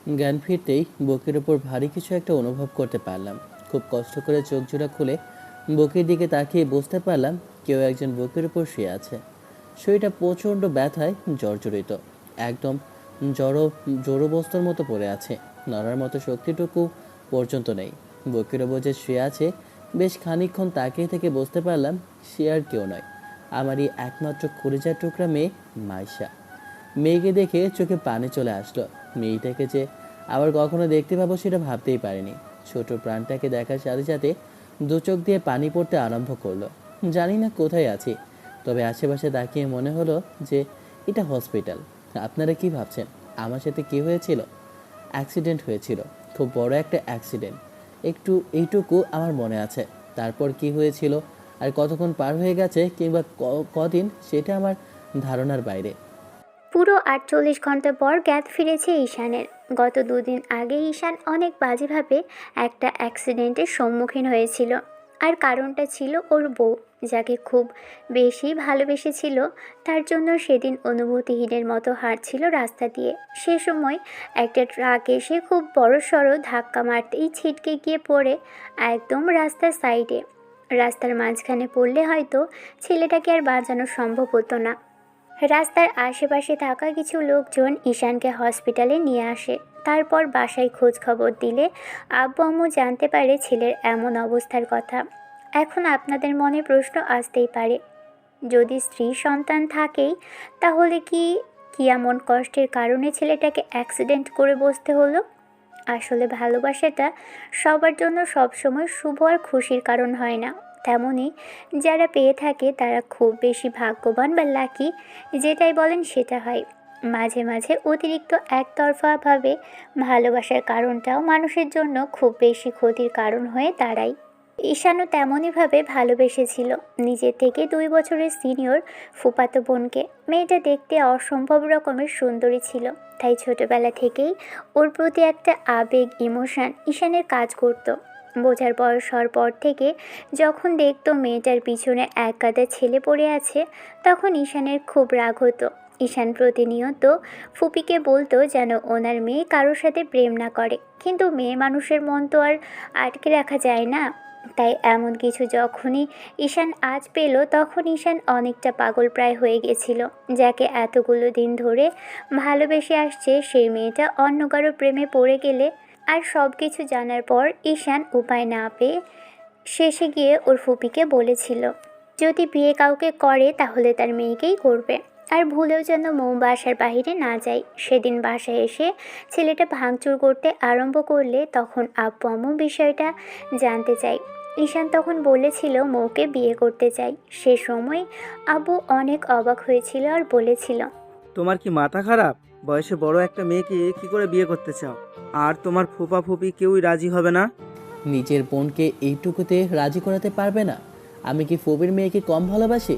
জ্ঞান ফিরতেই বুকের ওপর ভারী কিছু একটা অনুভব করতে পারলাম। খুব কষ্ট করে চোখ জোড়া খুলে বুকের দিকে তাকিয়ে বুঝতে পারলাম কেউ একজন বুকের উপর শুয়ে আছে। শরীরটা প্রচণ্ড ব্যথায় জর্জরিত, একদম জড়ো জড়ো বস্তুর মতো পড়ে আছে। নড়ার মতো শক্তিটুকু পর্যন্ত নেই। বুকের ওপর যে শুয়ে আছে, বেশ খানিকক্ষণ তাকিয়ে থেকে বুঝতে পারলাম সে আর কেউ নয়, আমারই একমাত্র কলিজার টুকরা মেয়ে মাইশা। মেয়েকে দেখে চোখে পানি চলে আসলো। মেয়েটাকে যে আবার কখনো দেখতে পাবো সেটা ভাবতেই পারিনি। ছোট প্রাণটাকে দেখার সাথে সাথে দু চোখ দিয়ে পানি পড়তে আরম্ভ করলো। জানি না কোথায় আছি, তবে আশেপাশে তাকিয়ে মনে হলো যে এটা হসপিটাল। আপনারা কি ভাবছেন আমার সাথে কি হয়েছিল? অ্যাক্সিডেন্ট হয়েছিল, খুব বড় একটা অ্যাক্সিডেন্ট। একটু এইটুকু আমার মনে আছে। তারপর কি হয়েছিল আর কতক্ষণ পার হয়ে গেছে কিংবা কদিন, সেটা আমার ধারণার বাইরে। পুরো 48 ঘন্টা পর জ্ঞাত ফিরেছে ঈশানের। গত 2 দিন আগে ঈশান অনেক বাজেভাবে একটা অ্যাক্সিডেন্টের সম্মুখীন হয়েছিল। আর কারণটা ছিল ওর বউ, যাকে খুব বেশি ভালোবেসেছিল। তার জন্য সেদিন অনুভূতিহীনের মতো হাঁটছিল রাস্তা দিয়ে। সে সময় একটা ট্রাক এসে খুব বড়সড় ধাক্কা মারতেই ছিটকে গিয়ে পড়ে একদম রাস্তার সাইডে। রাস্তার মাঝখানে পড়লে হয়তো ছেলেটাকে আর বাঁচানো সম্ভব হতো না। রাস্তার আশেপাশে থাকা কিছু লোকজন ঈশানকে হসপিটালে নিয়ে আসে। তারপর বাসায় খোঁজ খবর দিলে আব্বু আম্মু জানতে পারে ছেলের এমন অবস্থার কথা। এখন আপনাদের মনে প্রশ্ন আসতেই পারে, যদি স্ত্রী সন্তান থাকেই তাহলে কি কি এমন কষ্টের কারণে ছেলেটাকে অ্যাক্সিডেন্ট করে বসতে হলো? আসলে ভালোবাসাটা সবার জন্য সবসময় শুভ আর খুশির কারণ হয় না। তেমনি যারা পেয়ে থাকে তারা খুব বেশি ভাগ্যবান বা লাকি, যেটাই বলেন সেটা হয়। মাঝে মাঝে অতিরিক্ত একতরফাভাবে ভালোবাসার কারণটাও মানুষের জন্য খুব বেশি ক্ষতির কারণ হয়ে দাঁড়ায়। ঈশানও তেমনইভাবে ভালোবেসেছিল নিজের থেকে 2 বছরের সিনিয়র ফুফাতো বোনকে। মেয়েটা দেখতে অসম্ভব রকমের সুন্দরী ছিল, তাই ছোটবেলা থেকেই ওর প্রতি একটা আবেগ ইমোশন ঈশানের কাজ করত। বোঝার বয়স হওয়ার পর থেকে যখন দেখতো মেয়েটার পিছনে এক গাদা ছেলে পড়ে আছে, তখন ঈশানের খুব রাগ হতো। ঈশান প্রতিনিয়ত ফুপিকে বলতো যেন ওনার মেয়ে কারোর সাথে প্রেম না করে, কিন্তু মেয়ে মানুষের মন তো আর আটকে রাখা যায় না। তাই এমন কিছু যখনই ঈশান আজ পেল, তখন ঈশান অনেকটা পাগল প্রায় হয়ে গেছিল। যাকে এতগুলো দিন ধরে ভালোবেসে আসছে, সেই মেয়েটা অন্য কারো প্রেমে পড়ে গেলে আর সব কিছু জানার পর ঈশান উপায় না পেয়ে শেষে গিয়ে ওর ফুপিকে বলেছিল যদি বিয়ে কাউকে করে তাহলে তার মেয়েকেই করবে, আর ভুলেও যেন মৌ বাসার বাইরে না যায়। সেদিন বাসায় এসে ছেলেটা ভাঙচুর করতে আরম্ভ করলে তখন আব্বু আম্মু বিষয়টা জানতে চাই। ঈশান তখন বলেছিল মৌকে বিয়ে করতে চাই। সে সময় আব্বু অনেক অবাক হয়েছিল আর বলেছিল, তোমার কি মাথা খারাপ? বয়সে বড় একটা মেয়েকে কি করে বিয়ে করতে চাও? আর তোমার ফুপা ফুপি কেউই রাজি হবে না? নিজের বোনকে এইটুকুতে রাজি করাতে পারবে না? আমি কি ফবির মেয়েকে কম ভালোবাসি?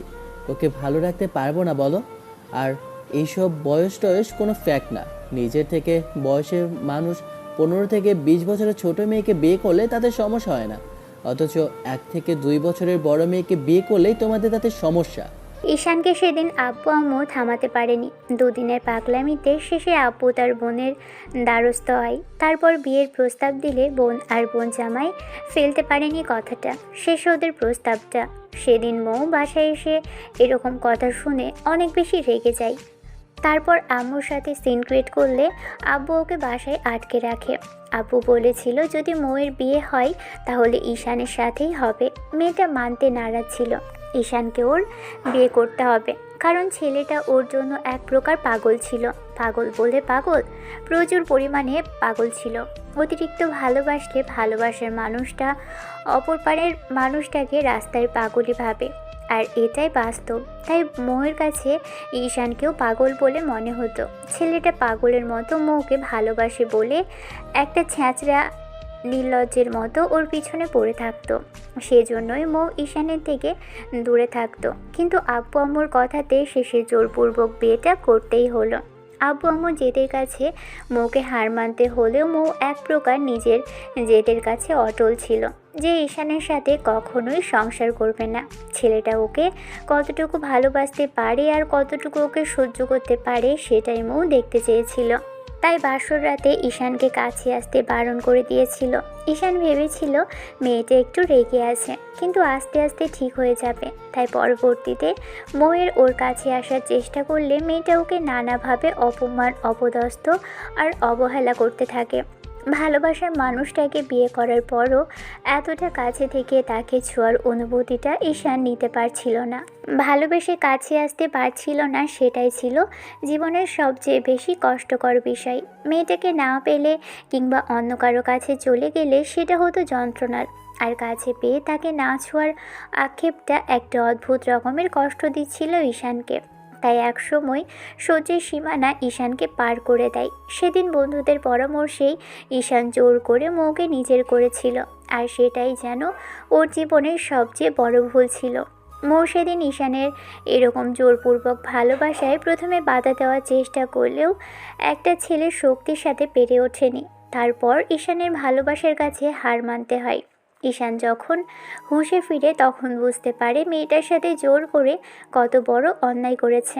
ওকে ভালো রাখতে পারবো না বলো? আর এইসব বয়স টয়স কোনো ফ্যাক্ট না। নিজের থেকে বয়সে মানুষ 15 থেকে 20 বছরের ছোট মেয়েকে বিয়ে করলে তাদের সমস্যা হয় না, অথচ 1 থেকে 2 বছরের বড় মেয়েকে বিয়ে করলেই তোমাদের তাতে সমস্যা। ঈশানকে সেদিন আব্বু আম্মু থামাতে পারেনি। 2 দিনের পাগলামিতে শেষে আব্বু তার বোনের দ্বারস্থ হয়। তারপর বিয়ের প্রস্তাব দিলে বোন আর বোন জামাই ফেলতে পারেনি কথাটা, শেষ ওদের প্রস্তাবটা। সেদিন মৌ বাসায় এসে এরকম কথা শুনে অনেক বেশি রেগে যায়। তারপর আম্মুর সাথে সিন ক্রিয়েট করলে আব্বু ওকে বাসায় আটকে রাখে। আব্বু বলেছিল যদি মৌয়ের বিয়ে হয় তাহলে ঈশানের সাথেই হবে। মেয়েটা মানতে নারাজ ছিল। ঈশানকে ওর বিয়ে করতে হবে, কারণ ছেলেটা ওর জন্য এক প্রকার পাগল ছিল। পাগল বলে পাগল, প্রচুর পরিমাণে পাগল ছিল। অতিরিক্ত ভালোবাসলে ভালোবাসার মানুষটা অপর পারের মানুষটাকে রাস্তায় পাগলই ভাবে, আর এটাই বাস্তব। তাই মৌয়ের কাছে ঈশানকেও পাগল বলে মনে হতো। ছেলেটা পাগলের মতো মৌকে ভালোবাসে বলে একটা ছ্যাঁচড়া নির্লজ্জের মতো ওর পিছনে পড়ে থাকতো। সেজন্যই মৌ ঈশানের থেকে দূরে থাকতো। কিন্তু আব্বু আম্মুর কথাতে শেষে জোরপূর্বক বিয়েটা করতেই হলো। আব্বু আম্মু জেদের কাছে মৌকে হার মানতে হলেও মৌ এক প্রকার নিজের জেদের কাছে অটল ছিল যে ঈশানের সাথে কখনোই সংসার করবে না। ছেলেটা ওকে কতটুকু ভালোবাসতে পারে আর কতটুকু ওকে সহ্য করতে পারে সেটাই মৌ দেখতে চেয়েছিল। তাই বাসর রাতে ঈশানকে কাছে আসতে বারণ করে দিয়েছিল। ঈশান ভেবেছিল মেয়েটা একটু রেগে আছে, কিন্তু আস্তে আস্তে ঠিক হয়ে যাবে। তাই পরবর্তীতে মৌয়ের ওর কাছে আসার চেষ্টা করলে মেয়েটা ওকে নানাভাবে অপমান, অপদস্থ আর অবহেলা করতে থাকে। ভালোবাসার মানুষটাকে বিয়ে করার পরও এতটা কাছে থেকে তাকে ছোঁয়ার অনুভূতিটা ঈশান নিতে পারছিল না, ভালোবেসে কাছে আসতে পারছিল না। সেটাই ছিল জীবনের সবচেয়ে বেশি কষ্টকর বিষয়। মেয়েটাকে না পেলে কিংবা অন্য কারো কাছে চলে গেলে সেটা হতো যন্ত্রণার, আর কাছে পেয়ে তাকে না ছোঁয়ার আক্ষেপটা একটা অদ্ভুত রকমের কষ্ট দিচ্ছিল ঈশানকে। তাই একসময় সহ্যের সীমানা ঈশানকে পার করে দেয়। সেদিন বন্ধুদের পরামর্শেই ঈশান জোর করে মৌকে নিজের করেছিল, আর সেটাই যেন ওর জীবনের সবচেয়ে বড় ভুল ছিল। মৌ সেদিন ঈশানের এরকম জোরপূর্বক ভালোবাসায় প্রথমে বাধা দেওয়ার চেষ্টা করলেও একটা ছেলের শক্তির সাথে পেরে ওঠেনি। তারপর ঈশানের ভালোবাসার কাছে হার মানতে হয়। ঈশান যখন হুঁশে ফিরে তখন বুঝতে পারে মেয়েটার সাথে জোর করে কত বড় অন্যায় করেছে।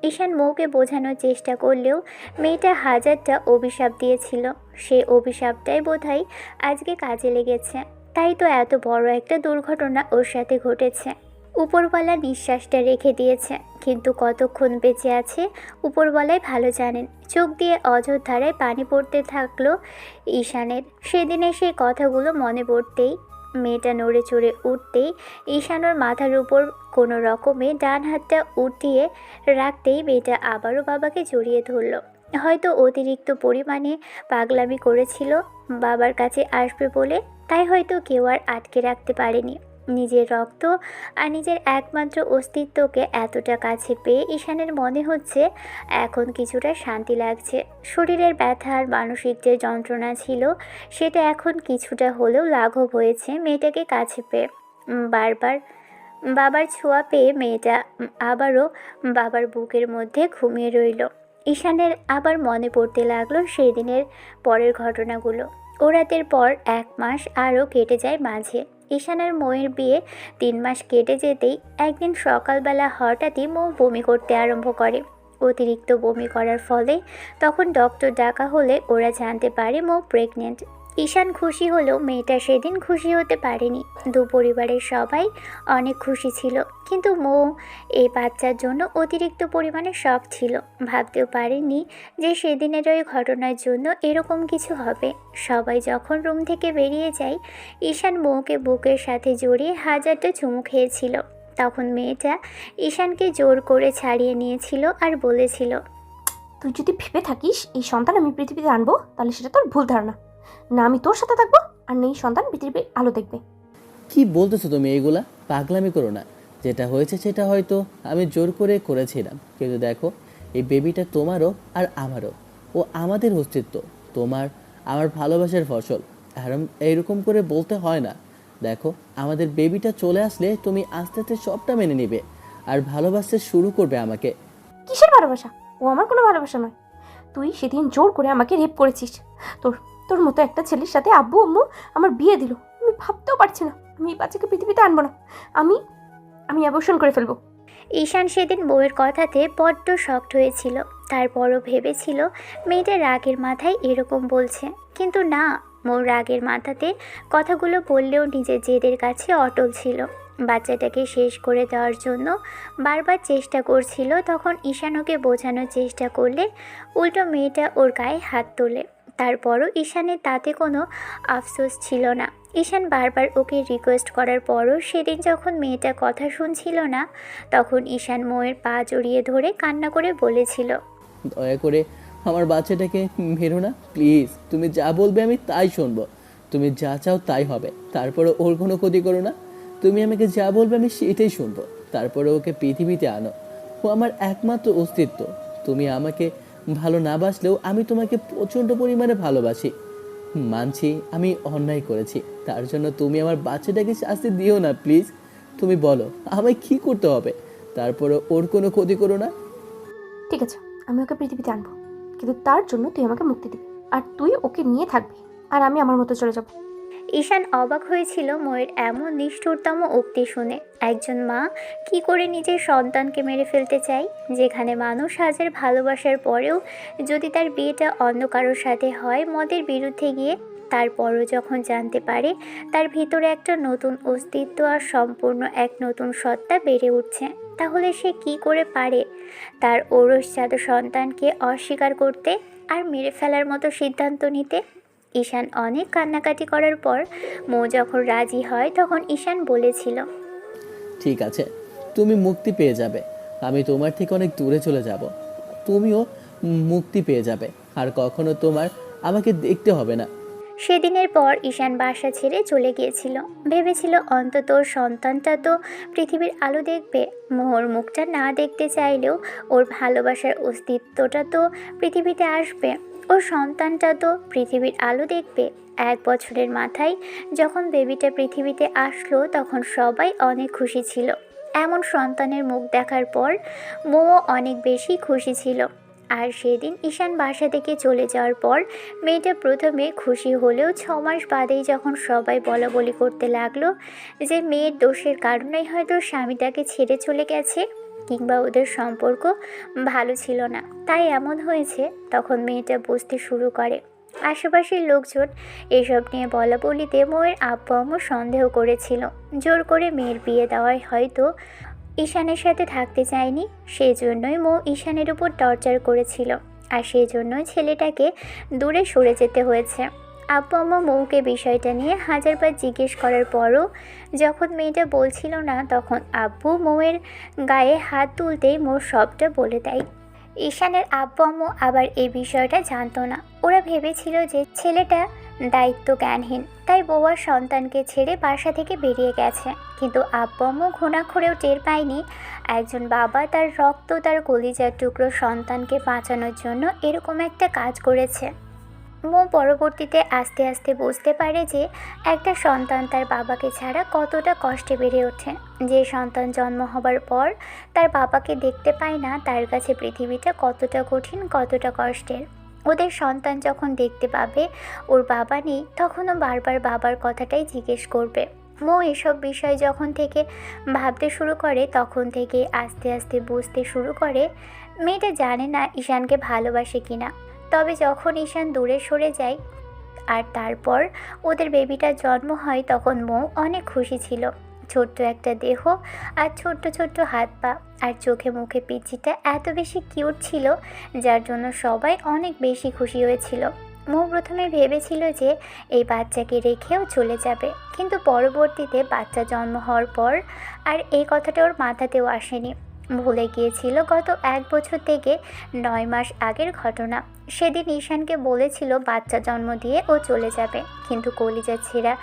ঈশান মৌকে বোঝানোর চেষ্টা করলেও মেয়েটা হাজারটা অভিশাপ দিয়েছিল, সে অভিশাপটাই বোধহয় আজকে কাজে লেগেছে। তাই তো এত বড় একটা দুর্ঘটনা ওর সাথে ঘটেছে। উপরওয়ালা নিঃশ্বাসটা রেখে দিয়েছে, কিন্তু কতক্ষণ বেঁচে আছে উপরওয়ালাই ভালো জানেন। চোখ দিয়ে অঝোরধারায় পানি পড়তে থাকলো ঈশানের। সেদিনের সেই কথাগুলো মনে পড়তেই, মেয়েটা নড়ে চড়ে উঠতেই ঈশানোর মাথার উপর কোনো রকমে ডান হাতটা উঠিয়ে রাখতেই মেয়েটা আবারও বাবাকে জড়িয়ে ধরল। হয়তো অতিরিক্ত পরিমাণে পাগলামি করেছিল বাবার কাছে আসবে বলে, তাই হয়তো কেউ আর আটকে রাখতে পারেনি। নিজের রক্ত আর নিজের একমাত্র অস্তিত্বকে এতটা কাছে পেয়ে ঈশানের মনে হচ্ছে এখন কিছুটা শান্তি লাগছে। শরীরের ব্যথা আর মানসিক যে যন্ত্রণা ছিল সেটা এখন কিছুটা হলেও লাঘব হয়েছে মেয়েটাকে কাছে পেয়ে। বারবার বাবার ছোঁয়া পেয়ে মেয়েটা আবারও বাবার বুকের মধ্যে ঘুমিয়ে রইল। ঈশানের আবার মনে পড়তে লাগলো সেই দিনের পরের ঘটনাগুলো। ও রাতের পর 1 মাস আরও কেটে যায় মাঝে। ঈশান আর মৌয়ের বিয়ে 3 মাস কেটে যেতেই একদিন সকালবেলা হঠাৎই মৌ বমি করতে আরম্ভ করে। অতিরিক্ত বমি করার ফলে তখন ডক্টর ডাকা হলে ওরা জানতে পারে মৌ প্রেগনেন্ট। ঈশান খুশি হলেও মেয়েটা সেদিন খুশি হতে পারেনি। পরিবারের সবাই অনেক খুশি ছিল, কিন্তু মৌ এই বাচ্চার জন্য অতিরিক্ত পরিমাণে শক ছিল। ভাবতেও পারেনি যে সেদিনের ওই ঘটনার জন্য এরকম কিছু হবে। সবাই যখন রুম থেকে বেরিয়ে যায়, ঈশান মৌকে বুকের সাথে জড়িয়ে হাজারটা চুমু খেয়েছিল। তখন মেয়েটা ঈশানকে জোর করে ছাড়িয়ে নিয়েছিল আর বলেছিল, তুই যদি ভেবে থাকিস এই সন্তান আমি পৃথিবীতে আনবো, তাহলে সেটা তোর ভুল ধারণা। না আমি তোর সাথে থাকবো, আর নেই সন্তান পৃথিবীর আলো দেখবে। কি বলতেছো তুমি এইগুলা? পাগলামি করো না। যেটা হয়েছে সেটা হয়তো আমি জোর করে করেছিলাম, কিন্তু দেখো এই বেবিটা তোমারও আর আমারও। ও আমাদের অস্তিত্ব, তোমার আমার ভালোবাসার ফসল। আর এইরকম করে বলতে হয় না। দেখো আমাদের বেবিটা চলে আসলে তুমি আস্তে আস্তে সবটা মেনে নিবে আর ভালোবাসতে শুরু করবে আমাকে। কিসের ভালোবাসা? ও আমার কোনো ভালোবাসা নয়। তুই সেদিন জোর করে আমাকে রেপ করেছিস। তোর তোর মতো একটা ছেলের সাথে আব্বু আম্মু আমার বিয়ে দিল। আমি ভাবতেও পারছি না আমি এই বাচ্চাকে পৃথিবীতে আনবো না। আমি আমি অ্যাবর্শন করে ফেলবো। ঈশান সেদিন বউয়ের কথাতে বড্ড শকড হয়েছিল। তারপরও ভেবেছিল মেয়েটা রাগের মাথায় এরকম বলছে, কিন্তু না, মোর রাগের মাথাতে কথাগুলো বললেও নিজের জেদের কাছে অটল ছিল। বাচ্চাটাকে শেষ করে দেওয়ার জন্য বারবার চেষ্টা করছিল। তখন ঈশান ওকে বোঝানোর চেষ্টা করলে উল্টো মেয়েটা ওর গায়ে হাত তোলে। তারপরও ঈশানের তাতে কোনো আফসোস ছিল না। ঈশান বারবার ওকে রিকোয়েস্ট করার পরও সেদিন যখন মেয়েটা কথা শুনছিল না, তখন ঈশান মৌয়ের পা জড়িয়ে ধরে কান্না করে বলেছিল, দয়া করে আমার বাচ্চাটাকে মেরো না প্লিজ। তুমি যা বলবে আমি তাই শুনবো। তুমি যা চাও তাই হবে। তারপরে ওর কোনো ক্ষতি করো না। তুমি আমাকে যা বলবে আমি সেটাই শুনবো। তারপরে ওকে পৃথিবীতে আনো। ও আমার একমাত্র অস্তিত্ব। তুমি আমাকে ভালো না বাসলেও আমি তোমাকে প্রচণ্ড পরিমাণে ভালোবাসি। মানছি আমি অন্যায় করেছি, তার জন্য তুমি আমার বাচ্চাটাকে শাস্তি দিও না প্লিজ। তুমি বলো আমায় কী করতে হবে, তারপরে ওর কোনো ক্ষতি করো না। ঠিক আছে, আমি ওকে পৃথিবীতে আনবো, কিন্তু তার জন্য তুই আমাকে মুক্তি দিবি, আর তুই ওকে নিয়ে থাকবি, আর আমি আমার মতো চলে যাব। ঈশান অবাক হয়েছিল ময়ের এমন নিষ্ঠুরতম উক্তি শুনে। একজন মা কি করে নিজের সন্তানকে মেরে ফেলতে চায়, যেখানে মানুষ হাজার ভালোবাসার পরেও যদি তার বিয়েটা অন্য কারোর সাথে হয় মদের বিরুদ্ধে গিয়ে, তারপরও যখন জানতে পারে তার ভিতরে একটা নতুন অস্তিত্ব আর সম্পূর্ণ এক নতুন সত্তা বেড়ে উঠছে, তাহলে সে কি করে পারে তার ঔরসজাত সন্তানকে অস্বীকার করতে আর মেরে ফেলার মতো সিদ্ধান্ত নিতে? ঈশান অনেক কান্নাকাটি করার পর মৌ যখন রাজি হয় তখন ঈশান বলেছিল, ঠিক আছে, তুমি মুক্তি পেয়ে যাবে। আমি তোমার থেকে অনেক দূরে চলে যাব। তুমিও মুক্তি পেয়ে যাবে। আর কখনো তোমার আমাকে দেখতে হবে না। সেদিনের পর ঈশান বাসা ছেড়ে চলে গিয়েছিল। ভেবেছিল অন্তত ওর সন্তানটা তো পৃথিবীর আলো দেখবে। মোহর মুখটা না দেখতে চাইলেও ওর ভালোবাসার অস্তিত্বটা তো পৃথিবীতে আসবে। ওর সন্তানটা তো পৃথিবীর আলো দেখবে। 1 বছরের মাথায় যখন বেবিটা পৃথিবীতে আসলো তখন সবাই অনেক খুশি ছিল। এমন সন্তানের মুখ দেখার পর মৌ অনেক বেশি খুশি ছিল। আর সেদিন ঈশান বাসা থেকে চলে যাওয়ার পর মেয়েটা প্রথমে খুশি হলেও 6 মাস বাদেই যখন সবাই বলাবলি করতে লাগলো যে মেয়ের দোষের কারণেই হয়তো স্বামী তাকে ছেড়ে চলে গেছে, কিংবা ওদের সম্পর্ক ভালো ছিল না তাই এমন হয়েছে, তখন মেয়েটা বুঝতে শুরু করে। আশেপাশের লোকজন এসব নিয়ে বলাবলিতে ময়ের আব্বু আম্মু সন্দেহ করেছিল জোর করে মেয়ের বিয়ে দেওয়ায় হয়তো ঈশানের সাথে থাকতে চায়নি, সেই জন্যই মৌ ঈশানের উপর টর্চার করেছিল। আর সেই জন্যই ছেলেটাকে দূরে সরে যেতে হয়েছে। আব্বু আম্মু মৌকে বিষয়টা নিয়ে হাজারবার জিজ্ঞেস করার পরও যখন মেয়েটা বলছিল না, তখন আব্বু মৌয়ের গায়ে হাত তুলতেই মৌ সবটা বলে দেয়। ঈশানের আব্বু আম্মু আবার এই বিষয়টা জানতো না। ওরা ভেবেছিল যে ছেলেটা দায়িত্ব জ্ঞানহীন, তাই বউয়ার সন্তানকে ছেড়ে বাসা থেকে বেরিয়ে গেছে। কিন্তু আব্বু আম্মু ঘুণাক্ষরেও টের পায়নি একজন বাবা তার রক্ত, তার কলিজার টুকরো সন্তানকে বাঁচানোর জন্য এরকম একটা কাজ করেছে। মৌ পরবর্তীতে আস্তে আস্তে বুঝতে পারে যে একটা সন্তান তার বাবাকে ছাড়া কতটা কষ্টে বেড়ে ওঠে। যে সন্তান জন্ম হবার পর তার বাবাকে দেখতে পায় না, তার কাছে পৃথিবীটা কতটা কঠিন, কতটা কষ্টের। ওদের সন্তান যখন দেখতে পাবে ওর বাবা নেই, তখনও বারবার বাবার কথাটাই জিজ্ঞেস করবে। মৌ এসব বিষয় যখন থেকে ভাবতে শুরু করে তখন থেকে আস্তে আস্তে বুঝতে শুরু করে মেয়েটা জানে না ঈশানকে ভালোবাসে কিনা। তবে যখন ঈশান দূরে সরে যায় আর তারপর ওদের বেবিটার জন্ম হয় তখন মৌ অনেক খুশি ছিল। ছোট্ট একটা দেহ আর ছোট্ট ছোট্ট হাত পা আর চোখে মুখে পিচ্চিটা এত বেশি কিউট ছিল, যার জন্য সবাই অনেক বেশি খুশি হয়েছিল। মৌ প্রথমে ভেবেছিল যে এই বাচ্চাকে রেখেও চলে যাবে, কিন্তু পরবর্তীতে বাচ্চা জন্ম হওয়ার পর আর এই কথাটা ওর মাথাতেও আসেনি। ভুলে গিয়েছিল গত 1 বছর থেকে 9 মাস আগের ঘটনা। সেদিন ঈশানকে বলেছিল বাচ্চা জন্ম দিয়ে ও চলে যাবে, কিন্তু কলিজা ছেঁড়া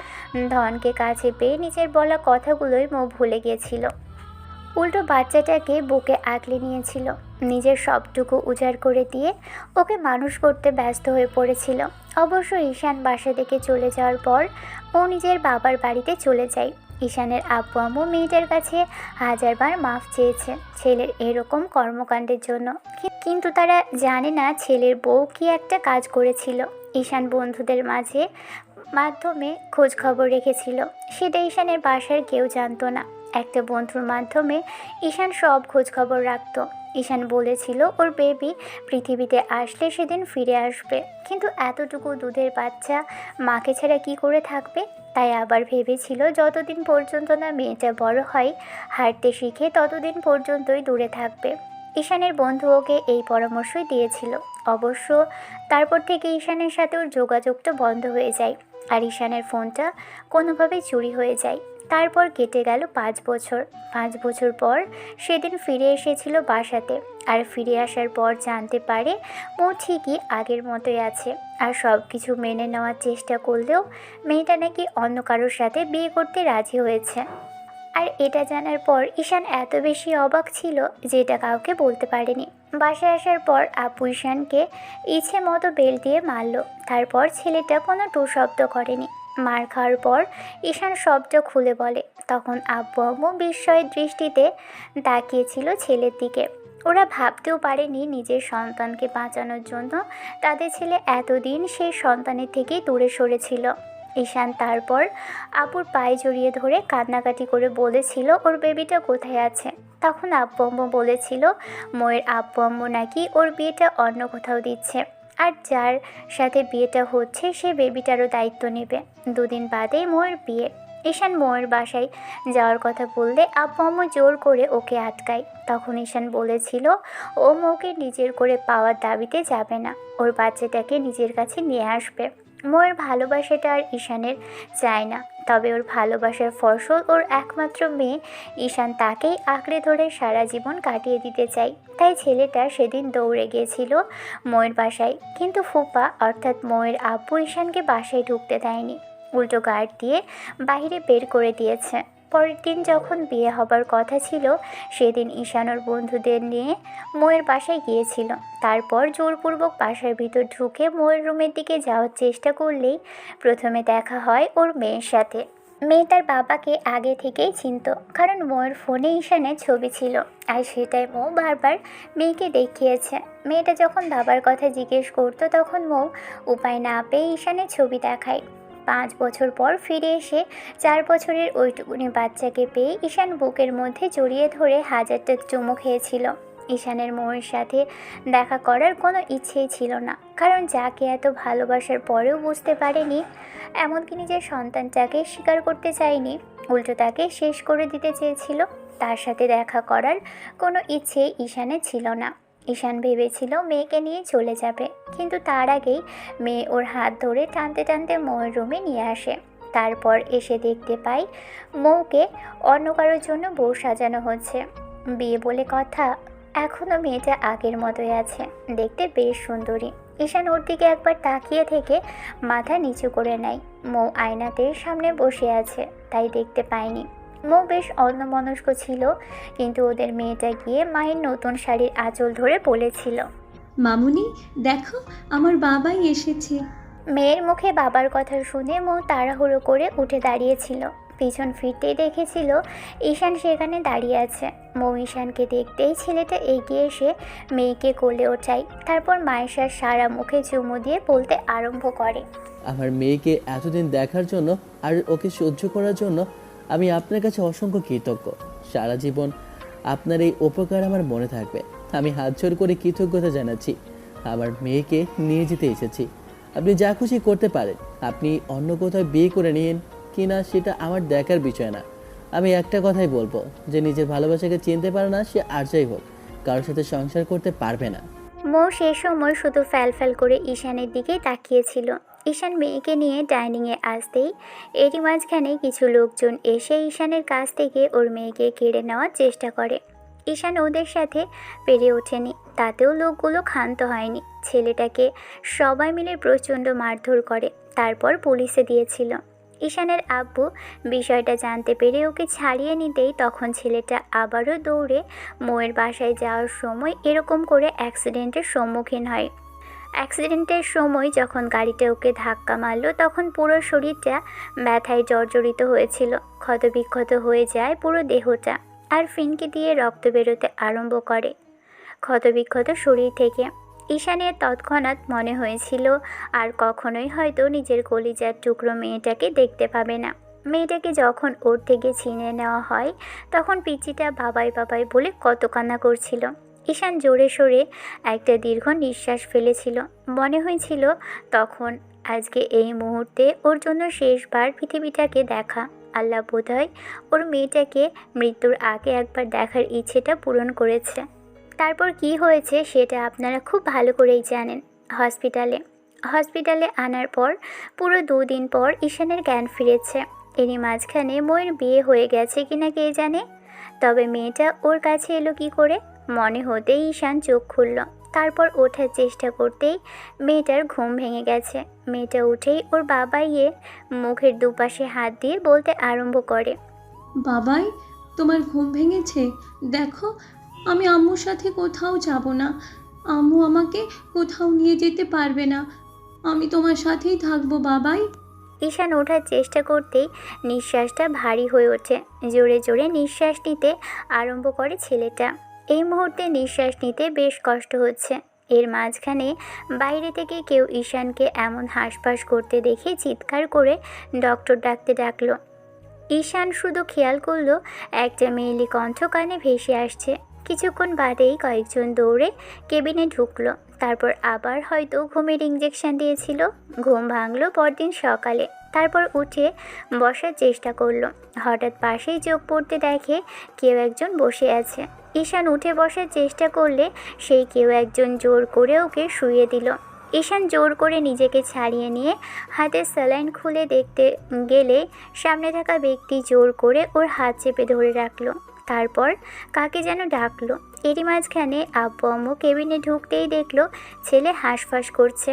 ধনকে কাছে পেয়ে নিজের বলা কথাগুলোই মৌ ভুলে গিয়েছিল। উল্টো বাচ্চাটাকে বুকে আগলে নিয়েছিল, নিজের সবটুকু উজাড় করে দিয়ে ওকে মানুষ করতে ব্যস্ত হয়ে পড়েছিল। অবশ্য ঈশান বাসা থেকে চলে যাওয়ার পর ও নিজের বাবার বাড়িতে চলে যায়। ঈশানের আব্বু আম্মু মেয়েটার কাছে হাজারবার মাফ চেয়েছে ছেলের এরকম কর্মকাণ্ডের জন্য, কিন্তু তারা জানে না ছেলের বউ কি একটা কাজ করেছিল। ঈশান বন্ধুদের মাধ্যমে খোঁজ খবর রেখেছিল, সেটা ঈশানের বাসার কেউ জানতো না। একটা বন্ধুর মাধ্যমে ঈশান সব খোঁজ খবর রাখত। ঈশান বলেছিল ওর বেবি পৃথিবীতে আসলে সেদিন ফিরে আসবে, কিন্তু এতটুকু দুধের বাচ্চা মাকে ছাড়া কি করে থাকবে। তাই আবার ভেবেছিল যতদিন পর্যন্ত না মেয়েটা বড় হয়, হাঁটতে শিখে, ততদিন পর্যন্তই দূরে থাকবে। ঈশানের বন্ধু ওকে এই পরামর্শই দিয়েছিল। অবশ্য তারপর থেকে ঈশানের সাথে ওর যোগাযোগটা বন্ধ হয়ে যায় আর ঈশানের ফোনটা কোনোভাবেই চুরি হয়ে যায়। তারপর কেটে গেল 5 বছর। 5 বছর পর সেদিন ফিরে এসেছিল বাসাতে, আর ফিরে আসার পর জানতে পারে ও ঠিকই আগের মতোই আছে। আর সব কিছু মেনে নেওয়ার চেষ্টা করলেও মেয়েটা নাকি অন্য কারোর সাথে বিয়ে করতে রাজি হয়েছে। আর এটা জানার পর ঈশান এত বেশি অবাক ছিল যে এটা কাউকে বলতে পারেনি। বাসায় আসার পর আপু ঈশানকে ইচ্ছে মতো বেল দিয়ে মারল। তারপর ছেলেটা কোনো টু শব্দ করেনি। মার খাওয়ার পর ঈশান সবটা খুলে বলে। তখন আব্বু আম্মু বিস্ময়ের দৃষ্টিতে তাকিয়েছিল ছেলের দিকে। ওরা ভাবতেও পারেনি নিজের সন্তানকে বাঁচানোর জন্য তাদের ছেলে এতদিন সেই সন্তানের থেকেই দূরে সরেছিল। ঈশান তারপর আপুর পায়ে জড়িয়ে ধরে কান্নাকাটি করে বলেছিল ওর বেবিটা কোথায় আছে। তখন আব্বু আম্মু বলেছিল ময়ের আব্বু আম্মু নাকি ওর বিয়েটা অন্য কোথাও দিচ্ছে, আর যার সাথে বিয়েটা হচ্ছে সে বেবিটারও দায়িত্ব নেবে। দুদিন বাদেই ময়ের বিয়ে। ঈশান ময়ের বাসায় যাওয়ার কথা বললে আব্বু আম্মু জোর করে ওকে আটকায়। তখন ঈশান বলেছিল ও মৌকে নিজের করে পাওয়ার দাবিতে যাবে না, ওর বাচ্চাটাকে নিজের কাছে নিয়ে আসবে। ময়ের ভালোবাসাটা আর ঈশানের চায় না, তবে ওর ভালোবাসার ফসল ওর একমাত্র মেয়ে ঈশান তাকেই আঁকড়ে ধরে সারা জীবন কাটিয়ে দিতে চায়। তাই ছেলেটা সেদিন দৌড়ে গিয়েছিল ময়ের বাসায়, কিন্তু ফুপা অর্থাৎ ময়ের আব্বু ঈশানকে বাসায় ঢুকতে দেয়নি, উল্টো গার্ড দিয়ে বাইরে বের করে দিয়েছে। পরের দিন যখন বিয়ে হবার কথা ছিল সেদিন ঈশান ওর বন্ধুদের নিয়ে ময়ের বাসায় গিয়েছিল। তারপর জোরপূর্বক বাসার ভিতর ঢুকে ময়ের রুমের দিকে যাওয়ার চেষ্টা করলেই প্রথমে দেখা হয় ওর মেয়ের সাথে। মেয়েটার বাবাকে আগে থেকেই চিনত, কারণ ময়ের ফোনে ঈশানের ছবি ছিল, আর সেটাই মৌ বারবার মেয়েকে দেখিয়েছে। মেয়েটা যখন বাবার কথা জিজ্ঞেস করতো তখন মৌ উপায় না পেয়ে ঈশানের ছবি দেখায়। 5 বছর পর ফিরে এসে 4 বছরের ওইটুকুনি বাচ্চাকে পেয়ে ঈশান বুকের মধ্যে জড়িয়ে ধরে হাজারটা চুমু খেয়েছিল। ঈশানের মৌয়ের সাথে দেখা করার কোনো ইচ্ছেই ছিল না, কারণ যাকে এত ভালোবাসার পরেও বুঝতে পারেনি, এমনকি নিজের সন্তানটাকে স্বীকার করতে চায়নি, উল্টো তাকে শেষ করে দিতে চেয়েছিল, তার সাথে দেখা করার কোনো ইচ্ছে ঈশানের ছিল না। ঈশান ভেবেছিল মেয়েকে নিয়ে চলে যাবে, কিন্তু তার আগেই মেয়ে ওর হাত ধরে টানতে টানতে মৌয়ের রুমে নিয়ে আসে। তারপর এসে দেখতে পাই মৌকে অন্য কারোর জন্য বউ সাজানো হচ্ছে। বিয়ে বলে কথা, এখনও মেয়েটা আগের মতোই আছে, দেখতে বেশ সুন্দরী। ঈশান ওর দিকে একবার তাকিয়ে থেকে মাথা নিচু করে নেয়। মৌ আয়নাতের সামনে বসে আছে, তাই দেখতে পায়নি। মৌ বেশ অন্যমনস্ক ছিল, কিন্তু ওদের মেয়েটা গিয়ে মায়ের নতুন শাড়ির আঁচল ধরে বলেছিল, মামুনি দেখো আমার বাবাই এসেছে। মেয়ের মুখে বাবার কথা শুনে মৌ তাড়াহুড়ো করে উঠে দাঁড়িয়েছিল। পিছন ফিরতেই দেখেছিল ঈশান সেখানে দাঁড়িয়ে আছে। মৌ ঈশানকে দেখতেই ছেলেটা এগিয়ে এসে মেয়েকে কোলে ওঠায়, তারপর মায়ের সারা মুখে চুমু দিয়ে বলতে আরম্ভ করে, আমার মেয়েকে এতদিন দেখার জন্য আর ওকে সহ্য করার জন্য আমি আপনার কাছে অসংখ্য কৃতজ্ঞ। সারা জীবন আপনার এই উপকার আমার মনে থাকবে। আমি হাত জোড় করে কৃতজ্ঞতা জানাচ্ছি। আমার মেয়েকে নিয়ে যেতে এসেছি, আপনি যা খুশি করতে পারেন। আপনি অন্য কোথাও বিয়ে করে নিন কি না সেটা আমার দেখার বিষয় না। আমি একটা কথাই বলবো, যে নিজের ভালোবাসাকে চিনতে পারে না সে আর যাই হোক কারোর সাথে সংসার করতে পারবে না। মৌ সে সময় শুধু ফ্যাল করে ঈশানের দিকেই তাকিয়েছিল। ঈশান মেয়েকে নিয়ে ডাইনিংয়ে আসতেই এরই মাঝখানে কিছু লোকজন এসে ঈশানের কাছ থেকে ওর মেয়েকে কেড়ে নেওয়ার চেষ্টা করে। ঈশান ওদের সাথে পেরে ওঠেনি, তাতেও লোকগুলো ক্ষান্ত হয়নি। ছেলেটাকে সবাই মিলে প্রচণ্ড মারধর করে, তারপর পুলিশে দিয়েছিল। ঈশানের আব্বু বিষয়টা জানতে পেরে ওকে ছাড়িয়ে নিতেই তখন ছেলেটা আবারও দৌড়ে মৌয়ের বাসায় যাওয়ার সময় এরকম করে অ্যাক্সিডেন্টের সম্মুখীন হয়। অ্যাক্সিডেন্টের সময় যখন গাড়িটা ওকে ধাক্কা মারল তখন পুরো শরীরটা ব্যথায় জর্জরিত হয়েছিল, ক্ষতবিক্ষত হয়ে যায় পুরো দেহটা, আর ফিনকি দিয়ে রক্ত বেরোতে আরম্ভ করে ক্ষতবিক্ষত শরীর থেকে। ঈশানের তৎক্ষণাৎ মনে হয়েছিল আর কখনোই হয়তো নিজের কলিজার টুকরো মেয়েটাকে দেখতে পাবে না। মেয়েটাকে যখন ওর থেকে ছিনিয়ে নেওয়া হয় তখন পিচিটা বাবাই বাবাই বলে কত কান্না করছিল। ঈশান জোরে সোরে একটা দীর্ঘ নিঃশ্বাস ফেলেছিল। মনে হয়েছিল তখন আজকে এই মুহূর্তে ওর জন্য শেষবার পৃথিবীটাকে দেখা। আল্লাহ বোধহয় ওর মেয়েটাকে মৃত্যুর আগে একবার দেখার ইচ্ছেটা পূরণ করেছে। তারপর কি হয়েছে সেটা আপনারা খুব ভালো করেই জানেন। হসপিটালে আনার পর পুরো 2 দিন পর ঈশানের জ্ঞান ফিরেছে। এরই মাঝখানে ময়ের বিয়ে হয়ে গেছে কিনা কে জানে। তবে মেয়েটা ওর কাছে এলো কি করে? মনে হতেই ঈশান চোখ খুলল। তারপর ওঠার চেষ্টা করতেই মেয়েটার ঘুম ভেঙে গেছে। মেয়েটা উঠেই ওর বাবা গিয়ে মুখের দুপাশে হাত দিয়ে বলতে আরম্ভ করে, বাবাই তোমার ঘুম ভেঙেছে? দেখো আমি আম্মুর সাথে কোথাও যাব না, আম্মু আমাকে কোথাও নিয়ে যেতে পারবে না, আমি তোমার সাথেই থাকবো বাবাই। ঈশান ওঠার চেষ্টা করতেই নিঃশ্বাসটা ভারী হয়ে ওঠে। জোরে জোরে নিঃশ্বাস নিতে আরম্ভ করে ছেলেটা। এই মুহূর্তে নিঃশ্বাস নিতে বেশ কষ্ট হচ্ছে। এর মাঝখানে বাইরে থেকে কেউ ঈশানকে এমন হাঁসফাঁস করতে দেখে চিৎকার করে ডক্টর ডাকতে ডাকলো। ঈশান শুধু খেয়াল করলো একটা মেয়েলি কণ্ঠ কানে ভেসে আসছে। কিছুক্ষণ বাদেই কয়েকজন দৌড়ে কেবিনে ঢুকলো। তারপর আবার হয়তো ঘুমের ইঞ্জেকশন দিয়েছিল। ঘুম ভাঙলো পরদিন সকালে। তারপর উঠে বসার চেষ্টা করলো। হঠাৎ পাশেই চোখ পড়তে দেখে কেউ একজন বসে আছে। ঈশান উঠে বসার চেষ্টা করলে সেই কেউ একজন জোর করে ওকে শুইয়ে দিল। ঈশান জোর করে নিজেকে ছাড়িয়ে নিয়ে হাতে স্যালাইন খুলে দেখতে গেলে সামনে থাকা ব্যক্তি জোর করে ওর হাত চেপে ধরে রাখলো। তারপর কাকে যেন ডাকলো। এরই মাঝখানে আব্বু আম্মু কেবিনে ঢুকতেই দেখলো ছেলে হাঁসফাঁস করছে।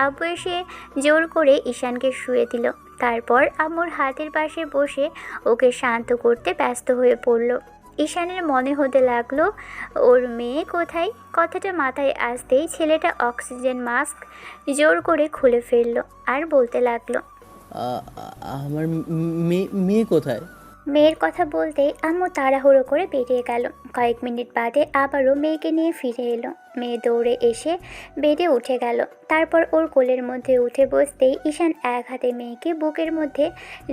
আব্বু এসে জোর করে ঈশানকে শুয়ে দিল। তারপর আম্মুর হাতের পাশে বসে ওকে শান্ত করতে ব্যস্ত হয়ে পড়ল। ঈশানের মনে হতে লাগলো ওর মেয়ে কোথায়। কথাটা মাথায় আসতেই ছেলেটা অক্সিজেন মাস্ক জোর করে খুলে ফেললো আর বলতে লাগলো, আমার মেয়ে কোথায়? মেয়ের কথা বলতেই আম্মু তাড়াহুড়ো করে বেরিয়ে গেল। কয়েক মিনিট বাদে আবারও মেয়েকে নিয়ে ফিরে এলো। মেয়ে দৌড়ে এসে বেডে উঠে গেল। তারপর ওর কোলের মধ্যে উঠে বসতেই ঈশান এক হাতে মেয়েকে বুকের মধ্যে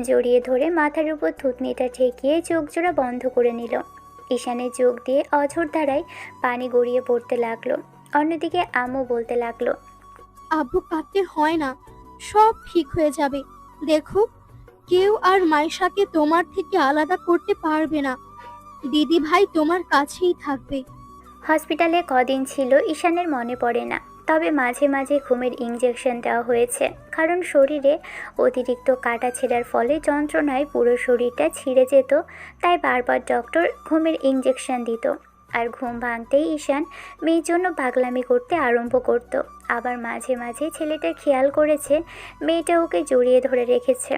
জড়িয়ে ধরে মাথার উপর থুতনিটা ঠেকিয়ে চোখ জোড়া বন্ধ করে নিল। ঈশানের চোখ দিয়ে অঝোর ধারায় পানি গড়িয়ে পড়তে লাগলো। অন্যদিকে আম্মু বলতে লাগলো, আব্বু কাঁদতে হয় না, সব ঠিক হয়ে যাবে। দেখো, কেউ আর মাইশাকে তোমার থেকে আলাদা করতে পারবে না। দিদি ভাই তোমার কাছেই থাকবে। হসপিটালে কদিন ছিল ঈশানের মনে পড়ে না। তবে মাঝে মাঝে ঘুমের ইঞ্জেকশন দেওয়া হয়েছে, কারণ শরীরে অতিরিক্ত কাটা ছেঁড়ার ফলে যন্ত্রণায় পুরো শরীরটা ছিঁড়ে যেত। তাই বারবার ডক্টর ঘুমের ইঞ্জেকশন দিত। আর ঘুম ভাঙতেই ঈশান মেয়ের জন্য পাগলামি করতে আরম্ভ করত। আবার মাঝে মাঝে ছেলেটা খেয়াল করেছে মেয়েটা ওকে জড়িয়ে ধরে রেখেছে।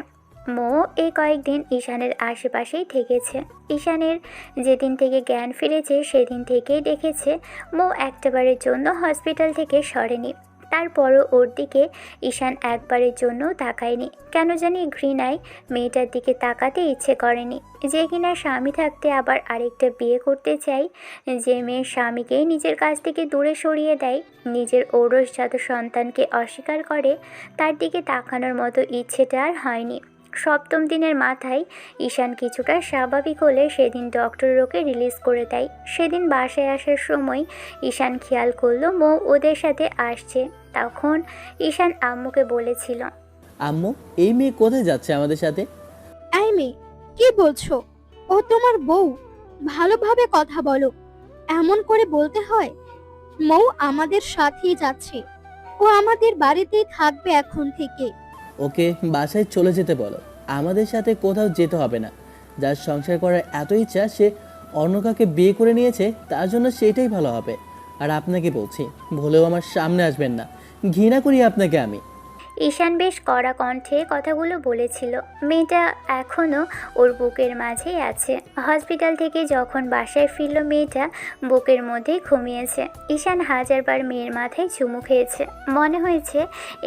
মো এই কয়েকদিন ঈশানের আশেপাশেই থেকেছে। ঈশানের যেদিন থেকে জ্ঞান ফিরেছে সেদিন থেকেই দেখেছে মো একটাবারের জন্য হসপিটাল থেকে সরেনি। তারপরও ওর দিকে ঈশান একবারের জন্যও তাকায়নি। কেন জানি ঘৃণায় মেয়েটার দিকে তাকাতে ইচ্ছে করেনি। যে কিনা স্বামী থাকতে আবার আরেকটা বিয়ে করতে চাই, যে মেয়ের স্বামীকেই নিজের কাছ থেকে দূরে সরিয়ে দেয়, নিজের ঔরসজাত সন্তানকে অস্বীকার করে, তার দিকে তাকানোর মতো ইচ্ছেটা আর হয়নি। সপ্তম দিনের মাথায় ঈশান কিছুটা স্বাভাবিক হলে সেদিন ডক্টর ওকে রিলিজ করে দেয়। সেদিন বাসায় আসার সময় ঈশান খেয়াল করলো মৌ ওদের সাথে আসছে। তখন ঈশান আম্মুকে বলেছিল, আম্মু, এই মেয়ে কোথায় যাচ্ছে আমাদের সাথে? এই মেয়ে, কি বলছো? ও তোমার বউ। ভালোভাবে কথা বলো। এমন করে বলতে হয়? মৌ আমাদের সাথেই যাচ্ছে। ও আমাদের বাড়িতেই থাকবে এখন থেকে। ওকে বাসায় চলে যেতে বলো। আমাদের সাথে কোথাও যেতে হবে না। যার সংসার করার এত ইচ্ছা সে অন্য কাউকে বিয়ে করে নিয়েছে, তার জন্য সেটাই ভালো হবে। আর আপনাকে বলছি, ভুলেও আমার সামনে আসবেন না। ঘৃণা করি আপনাকে আমি। ঈশান বেশ কড়া কণ্ঠে কথাগুলো বলেছিল। মেয়েটা এখনও ওর বুকের মাঝেই আছে। হসপিটাল থেকে যখন বাসায় ফিরল মেয়েটা বুকের মধ্যেই ঘুমিয়েছে। ঈশান হাজারবার মেয়ের মাথায় চুমু খেয়েছে। মনে হয়েছে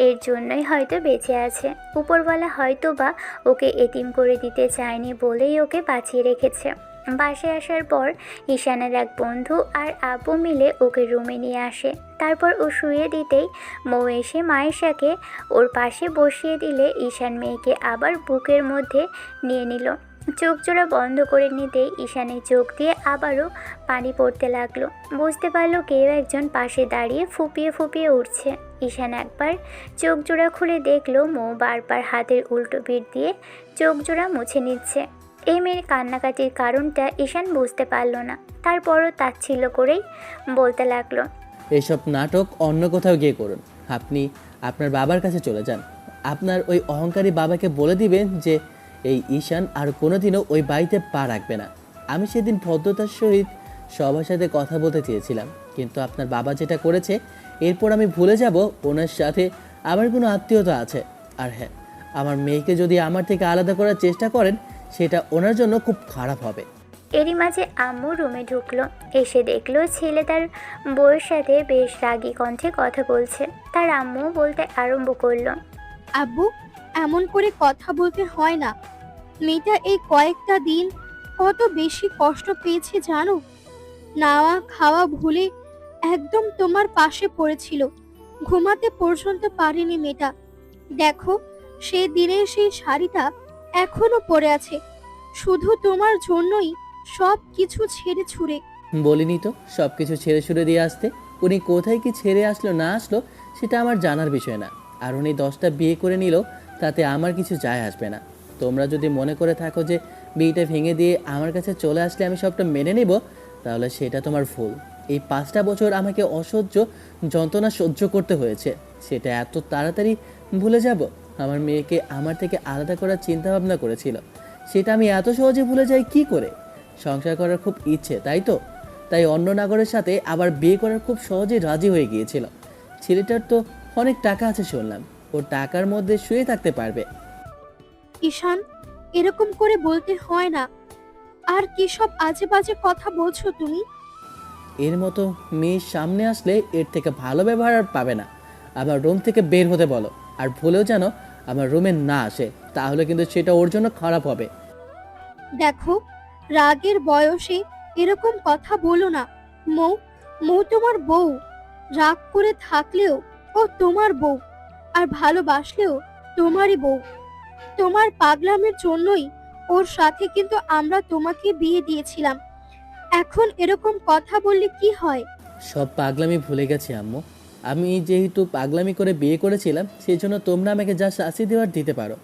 এর জন্যই হয়তো বেঁচে আছে। উপরওয়ালা হয়তো বা ওকে এতিম করে দিতে চায়নি বলেই ওকে বাঁচিয়ে রেখেছে। বাসায় আসার পর ঈশানের এক বন্ধু আর আব্বু মিলে ওকে রুমে নিয়ে আসে। তারপর ও শুয়ে দিতেই মৌ এসে মায়েশাকে ওর পাশে বসিয়ে দিলে ঈশান মেয়েকে আবার বুকের মধ্যে নিয়ে নিল। চোখ জোড়া বন্ধ করে নিতেই ঈশানের চোখ দিয়ে আবারও পানি পড়তে লাগলো। বুঝতে পারলো কেউ একজন পাশে দাঁড়িয়ে ফুপিয়ে ফুপিয়ে উঠছে। ঈশান একবার চোখ জোড়া খুলে দেখলো মৌ বারবার হাতের উল্টো পিঠ দিয়ে চোখ জোড়া মুছে নিচ্ছে। এই মেয়ের কান্নাকাটির কারণটা ঈশান বুঝতে পারল না। তারপরও তাচ্ছিল্য করেই বলতে লাগলো, এসব নাটক অন্য কোথাও গিয়ে করুন। আপনি আপনার বাবার কাছে চলে যান। আপনার ওই অহংকারী বাবাকে বলে দিবেন যে এই ঈশান আর কোনোদিনও ওই বাড়িতে পা রাখবে না। আমি সেদিন ভদ্রতার সহিত সবার সাথে কথা বলতে চেয়েছিলাম, কিন্তু আপনার বাবা যেটা করেছে, এরপর আমি ভুলে যাব ওনার সাথে আমার কোনো আত্মীয়তা আছে। আর হ্যাঁ, আমার মেয়েকে যদি আমার থেকে আলাদা করার চেষ্টা করেন, সেটা ওনার জন্য খুব খারাপ হবে। এরই মাঝে আম্মু রুমে ঢুকলো। এসে দেখলো ছেলে তার বউয়ের সাথে বেশ রাগী কণ্ঠে কথা বলছে। তার আম্মু বলতে আরম্ভ করলো, আব্বু, এমন করে কথা বলতে হয় না। মেয়েটা এই কয়েকটা দিন কত বেশি কষ্ট পেয়েছে জানো? নাওয়া খাওয়া ভুলে একদম তোমার পাশে পড়েছিল, ঘুমাতে পর্যন্ত পারেনি মেয়েটা। দেখো, সেই দিনের সেই শাড়িটা এখনো পরে আছে, শুধু তোমার জন্যই সব কিছু ছেড়ে ছুড়ে। বলিনি তো সব কিছু ছেড়ে ছুড়ে দিয়ে আসতে? উনি কোথায় কি ছেড়ে আসলো না আসলো সেটা আমার জানার বিষয় না। আর উনি 10টা বিয়ে করে নিল, তাতে আমার কিছু যায় আসবে না। তোমরা যদি মনে করে থাকো যে বিয়েটা ভেঙে দিয়ে আমার কাছে চলে আসলে আমি সবটা মেনে নেব, তাহলে সেটা তোমার ভুল। এই 5টা বছর আমাকে অসহ্য যন্ত্রণা সহ্য করতে হয়েছে, সেটা এত তাড়াতাড়ি ভুলে যাব? আমার মেয়েকে আমার থেকে আলাদা করার চিন্তা ভাবনা করেছিল, সেটা আমি এত সহজে ভুলে যাই কি করে? সংসার করার খুব ইচ্ছে, তাই তো? তাই অন্য নাগরের সাথে আবার বিয়ে করার খুব সহজেই রাজি হয়ে গিয়েছিল। ছেলেটার তো অনেক টাকা আছে শুনলাম, ও টাকার মধ্যে শুয়ে থাকতে পারবে। ঈশান, এরকম করে বলতে হয় না। আর কি সব আজে বাজে কথা বলছো তুমি? এর মতো মেয়ের সামনে আসলে এর থেকে ভালো ব্যবহার আর পাবে না। আমার রুম থেকে বের হতে বলো, আর ভুলেও যেন আমার রুমে না আসে, তাহলে কিন্তু সেটা ওর জন্য খারাপ হবে। দেখো, রাগের বয়সে এরকম কথা বলো না। মৌ, মৌ তোমার বউ। রাগ করে থাকলেও ও তোমার বউ, আর ভালোবাসলেও তোমারই বউ। তোমার পাগলামের জন্যই ওর সাথে কিন্তু আমরা তোমাকে বিয়ে দিয়েছিলাম। এখন এরকম কথা বললে কি হয়? সব পাগলামি ভুলে গেছি আম্মু। আমি যেহেতু পাগলামি করে বিয়ে করেছিলাম, সেই জন্য তোমরা আমাকে যা শাস্তি দেওয়ার দিতে পারো।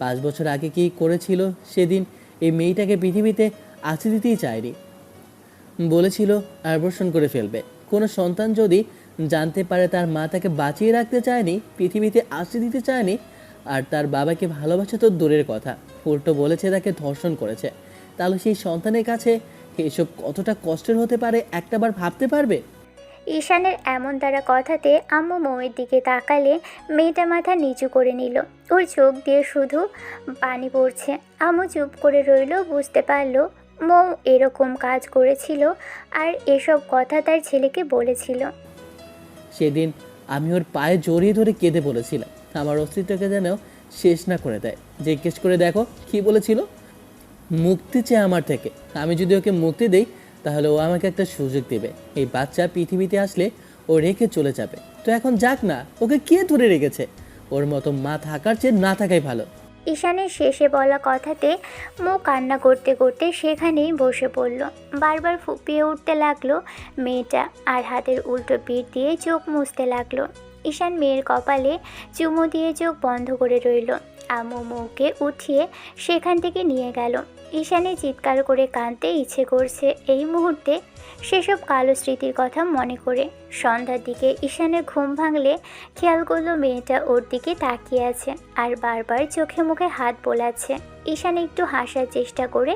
5 বছর আগে কি করেছিল সেদিন এই মেয়েটাকে পৃথিবীতে আসতে দিতেই চায়নি, বলেছিল অ্যাবর্শন করে ফেলবে। কোনো সন্তান যদি জানতে পারে তার মা তাকে বাঁচিয়ে রাখতে চায়নি, পৃথিবীতে আসতে দিতে চায়নি, আর তার বাবাকে ভালোবাসা তো দূরের কথা, উল্টো বলেছে তাকে ধর্ষণ করেছে, তাহলে সেই সন্তানের কাছে এসব কতটা কষ্টের হতে পারে একটাবার ভাবতে পারবে? ঈশানের এমন দ্বারা কথাতে আম্মু মৌয়ের দিকে তাকালে মেয়েটা মাথা নিচু করে নিল। ওর চোখ দিয়ে শুধু পানি পড়ছে। আম্মু চুপ করে রইল, বুঝতে পারলো মৌ এরকম কাজ করেছিল আর এসব কথা তার ছেলেকে বলেছিল। সেদিন আমি ওর পায়ে জড়িয়ে ধরে কেঁদে বলেছিলাম আমার অস্তিত্বকে যেন শেষ না করে দেয়। জিজ্ঞেস করে দেখো কি বলেছিল, মুক্তি চেয়ে আমার থেকে। আমি যদি ওকে মুক্তি দেই তাহলে ও আমাকে একটা সুযোগ দেবে। এই বাচ্চা পৃথিবীতে আসলে ও রেখে চলে যাবে, তো এখন যাক না, ওকে কে ধরে রেখেছে? ওর মতো মা থাকার চেয়ে না থাকাই ভালো। ঈশানের শেষে বলা কথাতে মৌ কান্না করতে করতে সেখানেই বসে পড়ল। বারবার ফুপিয়ে উঠতে লাগলো মেয়েটা, আর হাতের উল্টো পিঠ দিয়ে চোখ মুছতে লাগলো। ঈশান মেয়ের কপালে চুমু দিয়ে চোখ বন্ধ করে রইল। আম্মু মৌকে উঠিয়ে সেখান থেকে নিয়ে গেল। ঈশানের চিৎকার করে কাঁদতে ইচ্ছে করছে এই মুহূর্তে, সেসব কালো স্মৃতির কথা মনে করে। সন্ধ্যার দিকে ঈশানের ঘুম ভাঙলে খেয়াল করলো মেয়েটা ওর দিকে তাকিয়ে আছে আর বারবার চোখে মুখে হাত বোলাচ্ছে। ঈশান একটু হাসার চেষ্টা করে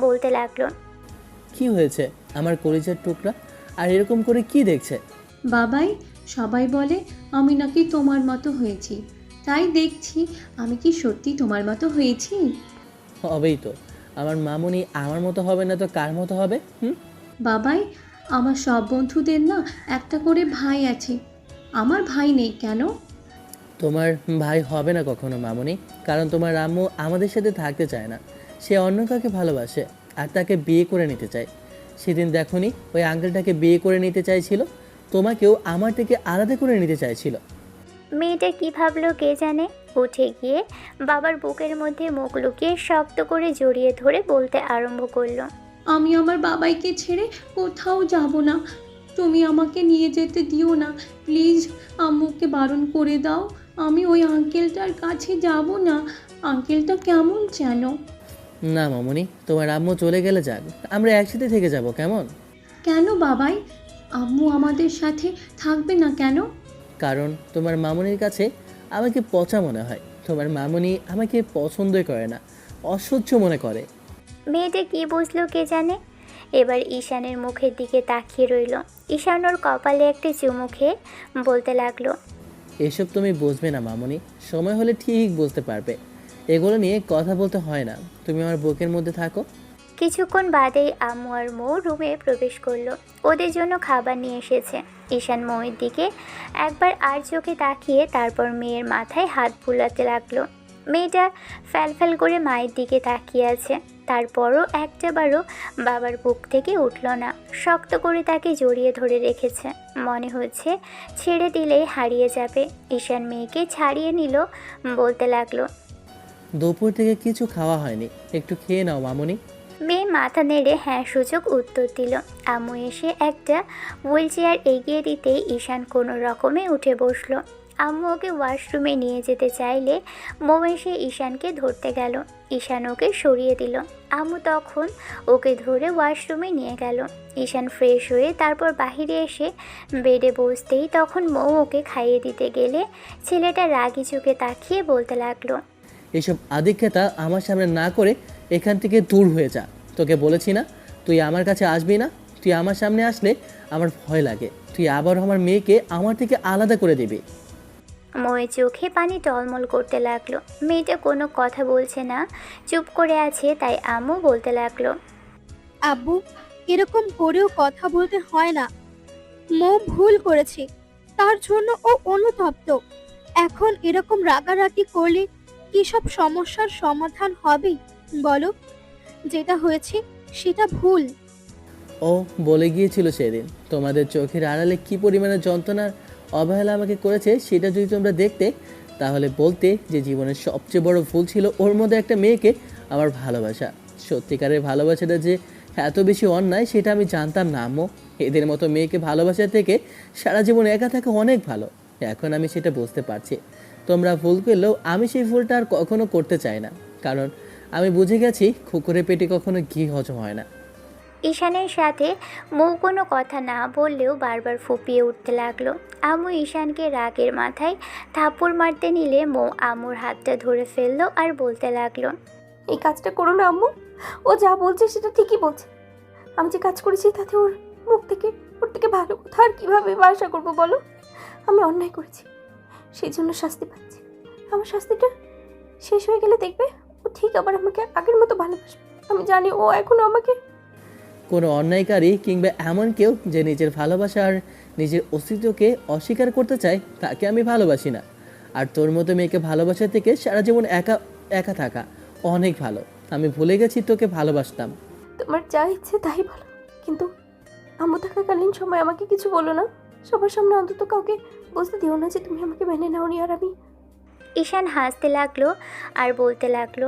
বলতে লাগলো, কি হয়েছে আমার কলিজার টুকরা, আর এরকম করে কি দেখছে? বাবাই, সবাই বলে আমি নাকি তোমার মতো হয়েছি, তাই দেখছি আমি কি সত্যি তোমার মতো হয়েছি? হবেই তো, আমার মামুনি আমার মতো হবে না তো কার মতো হবে? বাবাই, আমার সব বন্ধুদের না একটা করে ভাই আছে, আমার ভাই নেই কেন? তোমার ভাই হবে না কখনো মামুনি, কারণ তোমার আম্মু আমাদের সাথে থাকতে চায় না। সে অন্য কাউকে ভালোবাসে আর তাকে বিয়ে করে নিতে চায়। সেদিন দেখোনি ওই আঙ্কেলটাকে বিয়ে করে নিতে চাইছিল, তোমাকেও আমার থেকে আলাদা করে নিতে চাইছিল। মেয়েটা কি ভাবলো কে জানে। উঠে গিয়ে বাবার বুকের মধ্যে মুখ লুকিয়ে শক্ত করে জড়িয়ে ধরে বলতে আরম্ভ করলো, আমি আমার বাবাইকে ছেড়ে কোথাও যাব না, তুমি আমাকে নিয়ে যেতে দিও না প্লিজ, আম্মুকে বারণ করে দাও। আমি ওই আঙ্কেলটার কাছে যাব না, আঙ্কেলটা কেমন যেন। না মামুনি, তোমার আম্মু চলে গেলে যাক, আমরা একসাথে থেকে যাব কেমন? কেন বাবাই, আম্মু আমাদের সাথে থাকবে না কেন? কারণ তোমার মামুনির কাছে আমাকে পচা মনে হয়। তোমার মামুনি আমাকে পছন্দই করে না, অসহ্য মনে করে। মেয়েটা কি বুঝলো কে জানে। এবার ঈশানের মুখের দিকে তাকিয়ে রইল। ঈশান ওর কপালে একটা চুমু খেয়ে বলতে লাগলো, এসব তুমি বুঝবে না মামুনি, সময় হলে ঠিক বুঝতে পারবে। এগুলো নিয়ে কথা বলতে হয় না, তুমি আমার বুকের মধ্যে থাকো। কিছুক্ষণ বাদেই আম্মু আর মৌ রুমে প্রবেশ করলো। ওদের জন্য খাবার নিয়ে এসেছে। ঈশান মৌয়ের দিকে একবার আর চোখে তাকিয়ে তারপর মেয়ের মাথায় হাত বুলাতে লাগলো। মেয়েটা ফ্যালফ্যাল করে মায়ের দিকে তাকিয়ে আছে। তারপরও একটাবারও বাবার বুক থেকে উঠল না। শক্ত করে তাকে জড়িয়ে ধরে রেখেছে, মনে হচ্ছে ছেড়ে দিলেই হারিয়ে যাবে। ঈশান মেয়েকে ছাড়িয়ে নিল, বলতে লাগলো, দুপুর থেকে কিছু খাওয়া হয়নি, একটু খেয়ে নাও মামুনি। মেয়ে মাথা নেড়ে হ্যাঁ সূচক উত্তর দিল। আম্মু এসে একটা হুইল চেয়ার এগিয়ে দিতেই ঈশান কোনো রকমে উঠে বসলো। আম্মু ওকে ওয়াশরুমে নিয়ে যেতে চাইলে মৌ এসে ঈশানকে ধরতে গেল। ঈশান ওকে সরিয়ে দিল। আম্মু তখন ওকে ধরে ওয়াশরুমে নিয়ে গেল। ঈশান ফ্রেশ হয়ে তারপর বাহিরে এসে বেডে বসতেই তখন মৌ ওকে খাইয়ে দিতে গেলে ছেলেটা রাগি চোখে তাকিয়ে বলতে লাগলো, এইসব আদিক্ষেতা আমার সামনে না করে এখান থেকে দূর হয়ে যা। তোকে বলেছি না তুই আমার কাছে আসবি না। তুই আমার সামনে আসলে আমার ভয় লাগে, তুই আবার আমার মেয়েকে আমার থেকে আলাদা করে দিবি। মৌয়ের চোখে পানি টলমল করতে লাগলো। মেয়েটা কোনো কথা বলছে না, চুপ করে আছে। তাই আম্মু বলতে লাগলো, আব্বু, এরকম করেও কথা বলতে হয় না। মৌ ভুল করেছে, তার জন্য ও অনুতপ্ত। এখন এরকম রাগারাগি করলে কি সব সমস্যার সমাধান হবে বলো? যেটা হয়েছে সেটা ভুল। ও বলে গিয়েছিল সেদিন তোমাদের চোখের আড়ালে কি পরিমাণে যন্ত্রণার অবহেলা আমাকে করেছে, সেটা যদি তোমরা দেখতে তাহলে বলতে যে জীবনের সবচেয়ে বড় ভুল ছিল ওর মধ্যে একটা মেয়েকে আমার ভালোবাসা। সত্যিকারের ভালোবাসাটা যে এত বেশি অন্যায় সেটা আমি জানতাম না আম্মু। এদের মতো মেয়েকে ভালোবাসার থেকে সারা জীবন একা থাকা অনেক ভালো। এখন আমি সেটা বুঝতে পারছি। তোমরা ভুল করলেও আমি সেই ভুলটা আর কখনো করতে চাই না, কারণ আমি বুঝে গেছি কুকুরের পেটে কখনো ঘি হজম হয় না। ঈশানের সাথে মৌ কোনো কথা না বললেও বারবার ফুপিয়ে উঠতে লাগলো। আম্মু ঈশানকে রাগের মাথায় থাপ্পড় মারতে নিলে মৌ আম্মুর হাতটা ধরে ফেললো আর বলতে লাগলো, এই কাজটা করো না আম্মু। ও যা বলছে সেটা ঠিকই বলছে। আমি যে কাজ করেছি তাতে ওর ওর থেকে ভালো কথা আর কীভাবে আশা করবো বলো? আমি অন্যায় করেছি, সেই জন্য শাস্তি পাচ্ছি। আমার শাস্তিটা শেষ হয়ে গেলে দেখবে ও ঠিক আবার আমাকে আগের মতো ভালোবাসবে। আমি জানি ও এখনও আমাকে। কোনো অন্যায়কারী কিংবা এমন কেউ যে নিজের ভালোবাসা আর নিজের অস্তিত্বকে অস্বীকার করতে চায় তাকে আমি ভালোবাসি না। আর তোর মতো মেয়েকে ভালোবাসা থেকে সারা জীবন একা একা থাকা অনেক ভালো। আমি ভুলে গেছি তোকে ভালোবাসতাম। তোমার যা ইচ্ছে তাই বলো, কিন্তু আম্মু থাকাকালীন সময় আমাকে কিছু বলো না। সবার সামনে অন্তত কাউকে বুঝতে দিও না যে তুমি আমাকে মেনে নাওনি। আর আমি। ঈশান হাসতে লাগলো আর বলতে লাগলো,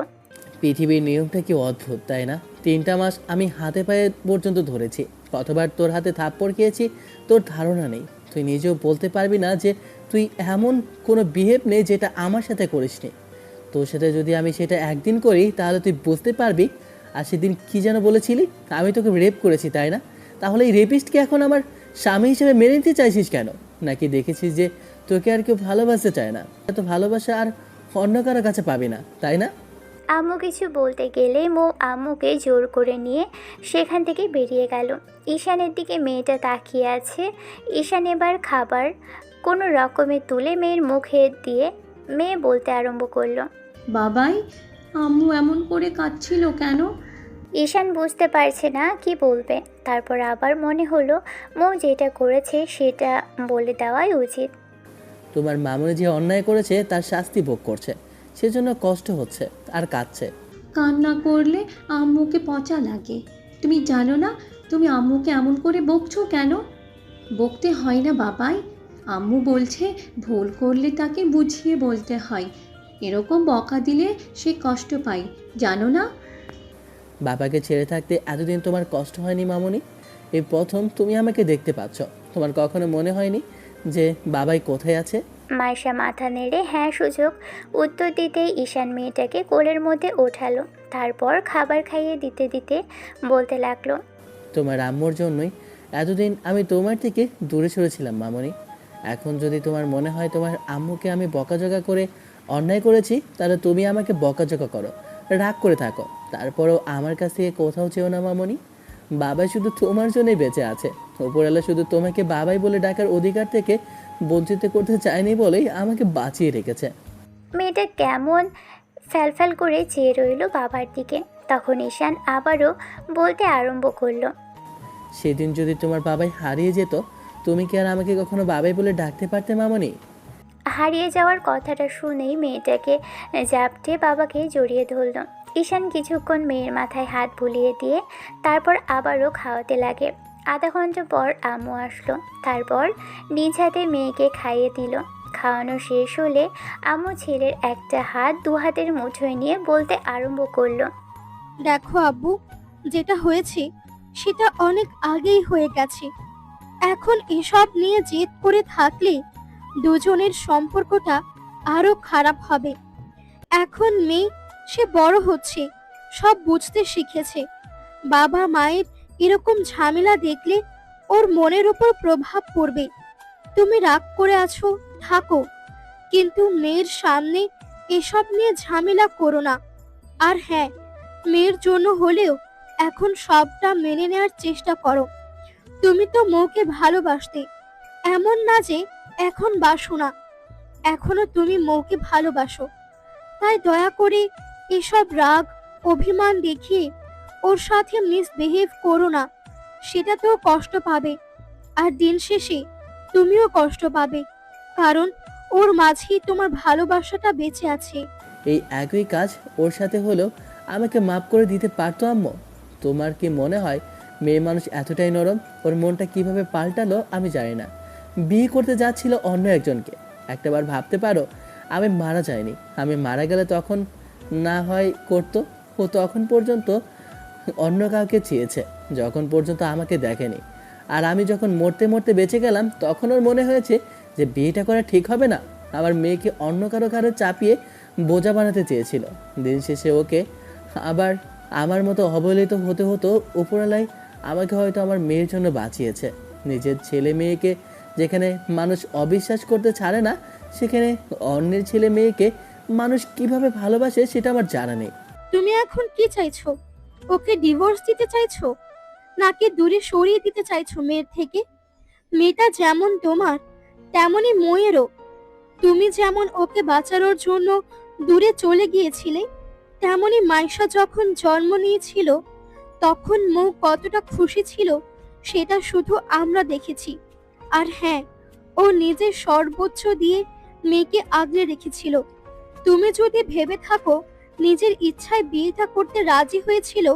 পৃথিবীর নিয়মটা কি অদ্ভুত তাই না? 3টা মাস আমি হাতে পায়ে পর্যন্ত ধরেছি, কতবার তোর হাতে থাপ্পড় খেয়েছি তোর ধারণা নেই। তুই নিজেও বলতে পারবি না যে তুই এমন কোনো বিহেভ নেই যেটা আমার সাথে করিসনি। তোর সাথে যদি আমি সেটা একদিন করি তাহলে তুই বুঝতে পারবি। আর সেদিন কী যেন বলেছিলি, আমি তোকে রেপ করেছি তাই না? তাহলে এই রেপিস্টকে এখন আমার স্বামী হিসেবে মেনে নিতে চাইছিস কেন? নাকি দেখেছিস যে তোকে আর কেউ ভালোবাসতে চায় না? এত ভালোবাসা আর অন্য কারো কাছে পাবি না তাই না? আম্মু কিছু বলতে গেলে মৌ আম্মুকে জোর করে নিয়ে সেখান থেকে বেরিয়ে গেল। ঈশানের দিকে মেয়েটা তাকিয়ে আছে। ঈশান এবার খাবার কোনো রকমে তুলে মেয়ের মুখে দিয়ে মেয়ে বলতে আরম্ভ করলো, বাবাই, আম্মু এমন করে কাঁদছিল কেন? ঈশান বুঝতে পারছে না কি বলবে। তারপর আবার মনে হলো মৌ যেটা করেছে সেটা বলে দেওয়াই উচিত। তোমার মামুনি যে অন্যায় করেছে তার শাস্তি ভোগ করছে, সেজন্য কষ্ট হচ্ছে আর কাঁদছে। কান্না করলে আম্মুকে পচা লাগে। তুমি জানো না তুমি আম্মুকে এমন করে বকছো কেন? বকতে হয় না বাবাই। আম্মু বলছে ভুল করলে তাকে বুঝিয়ে বলতে হয়। এরকম বকা দিলে সে কষ্ট পায়, জানো না? বাবাকে ছেড়ে থাকতে এতদিন তোমার কষ্ট হয়নি মামুনি? এই প্রথম তুমি আমাকে দেখতে পাচ্ছ। তোমার কখনো মনে হয়নি যে বাবাই কোথায় আছে? মাইশা মাথা নেড়ে হ্যাঁ সূচক উত্তর দিতেই ঈশান মেয়েটাকে কোলের মধ্যে ওঠালো। তারপর খাবার খাইয়ে দিতে দিতে বলতে লাগলো, তোমার আম্মুর জন্যই এতদিন আমি তোমার থেকে দূরে সরেছিলাম মামুনি। এখন যদি তোমার মনে হয় তোমার আম্মুকে আমি বকাঝকা করে অন্যায় করেছি, তাহলে তুমি আমাকে বকাঝকা করো, রাগ করে থাকো, তারপরেও আমার কাছ থেকে কোথাও চেও না মামুনি। বাবাই শুধু তোমার জন্যই বেঁচে আছে। উপরওয়ালা শুধু তোমাকে বাবাই বলে ডাকার অধিকার থেকে বঞ্চিত করতে চায়নি বলেই আমাকে বাঁচিয়ে রেখেছে। মেয়েটা কেমন ফ্যালফ্যাল করে চেয়ে রইল বাবার দিকে। তখন ঈশান আবারও বলতে আরম্ভ করলো, সেদিন যদি তোমার বাবাই হারিয়ে যেত, তুমি কি আর আমাকে কখনো বাবাই বলে ডাকতে পারতে মামনি? হারিয়ে যাওয়ার কথাটা শুনেই মেয়েটাকে জাপটে বাবাকে জড়িয়ে ধরল। ঈশান কিছুক্ষণ মেয়ের মাথায় হাত বুলিয়ে দিয়ে তারপর আবারও খাওয়াতে লাগে। আধা ঘন্টা পর আম্মু আসলো, তারপর নিজ হাতে মেয়েকে খাইয়ে দিল। খাওয়ানো শেষ হলে আম্মু ছেলের একটা হাত দু হাতের মুঠোয় নিয়ে বলতে আরম্ভ করলো, দেখো আব্বু, যেটা হয়েছে সেটা অনেক আগেই হয়ে গেছে। এখন এসব নিয়ে জেদ করে থাকলে দুজনের সম্পর্কটা আরো খারাপ হবে। এখন মেয়ে সে বড় হচ্ছে, সব বুঝতে শিখেছে। বাবা মায়ের এরকম ঝামেলা দেখলে ওর মনের উপর প্রভাব পড়বে। তুমি রাগ করে আছো, থাকো, কিন্তু মেয়ের সামনে এসব নিয়ে ঝামেলা করো না। আর হ্যাঁ, মেয়ের জন্য হলেও এখন সবটা মেনে নেওয়ার চেষ্টা করো। তুমি তো মৌকে ভালোবাসতে, এমন না যে এখন বাসো না। এখনো তুমি মৌকে ভালোবাসো, তাই দয়া করে এসব রাগ অভিমান দেখিয়ে ওর সাথে মিসবিহেভ করো না। সেটা তো কষ্ট পাবে, আর দিন শেষে তুমিও কষ্ট পাবে, কারণ ওর মাঝেই তোমার ভালোবাসাটা বেঁচে আছে। এই একই কাজ ওর সাথে হলেও আমাকে মাফ করে দিতে পারতো আম্মু? তোমার কি মনে হয় মেয়ে মানুষ এতটাই নরম? ওর মনটা কিভাবে পাল্টালো আমি জানি না। বিয়ে করতে যাচ্ছিল অন্য একজনকে। একটাবার ভাবতে পারো, আমি মারা যাইনি। আমি মারা গেলে তখন না হয় করতো। ও তখন পর্যন্ত অন্য কাউকে চেয়েছে, যখন পর্যন্ত আমাকে দেখেনি। আর আমি যখন মরতে মরতে বেঁচে গেলাম তখন ওর মনে হয়েছে যে বিয়েটা করা ঠিক হবে না। আমার মেয়েকে অন্য কারো কারো চাপিয়ে বোঝা বানাতে চেয়েছিল। দিন শেষে ওকে আবার আমার মতো অবহেলিত হতে হতো। উপরওয়ালাই আমাকে হয়তো আমার মেয়ের জন্য বাঁচিয়েছে। নিজের ছেলে মেয়েকে যেখানে মানুষ অবিশ্বাস করতে ছাড়ে না, সেখানে অন্যের ছেলে মেয়েকে মানুষ কিভাবে ভালোবাসে সেটা আমার জানা নেই। তুমি এখন কি চাইছো? ওকে ডিভোর্স দিতে চাইছো, নাকি দূরে সরিয়ে দিতে চাইছো মেয়ের থেকে? মেয়েটা যেমন তোমার, তেমনই ময়েরও। তুমি যেমন ওকে বাঁচানোর জন্য দূরে চলে গিয়েছিলে, তেমনি মাইশা যখন জন্ম নিয়েছিল তখন মৌ কতটা খুশি ছিল সেটা শুধু আমরা দেখেছি। আর হ্যাঁ, ও নিজের সর্বোচ্চ দিয়ে মেয়েকে আগলে রেখেছিল। তুমি যদি ভেবে থাকো নিজের ইচ্ছায় বিয়েটা করতে রাজি হয়েছিল,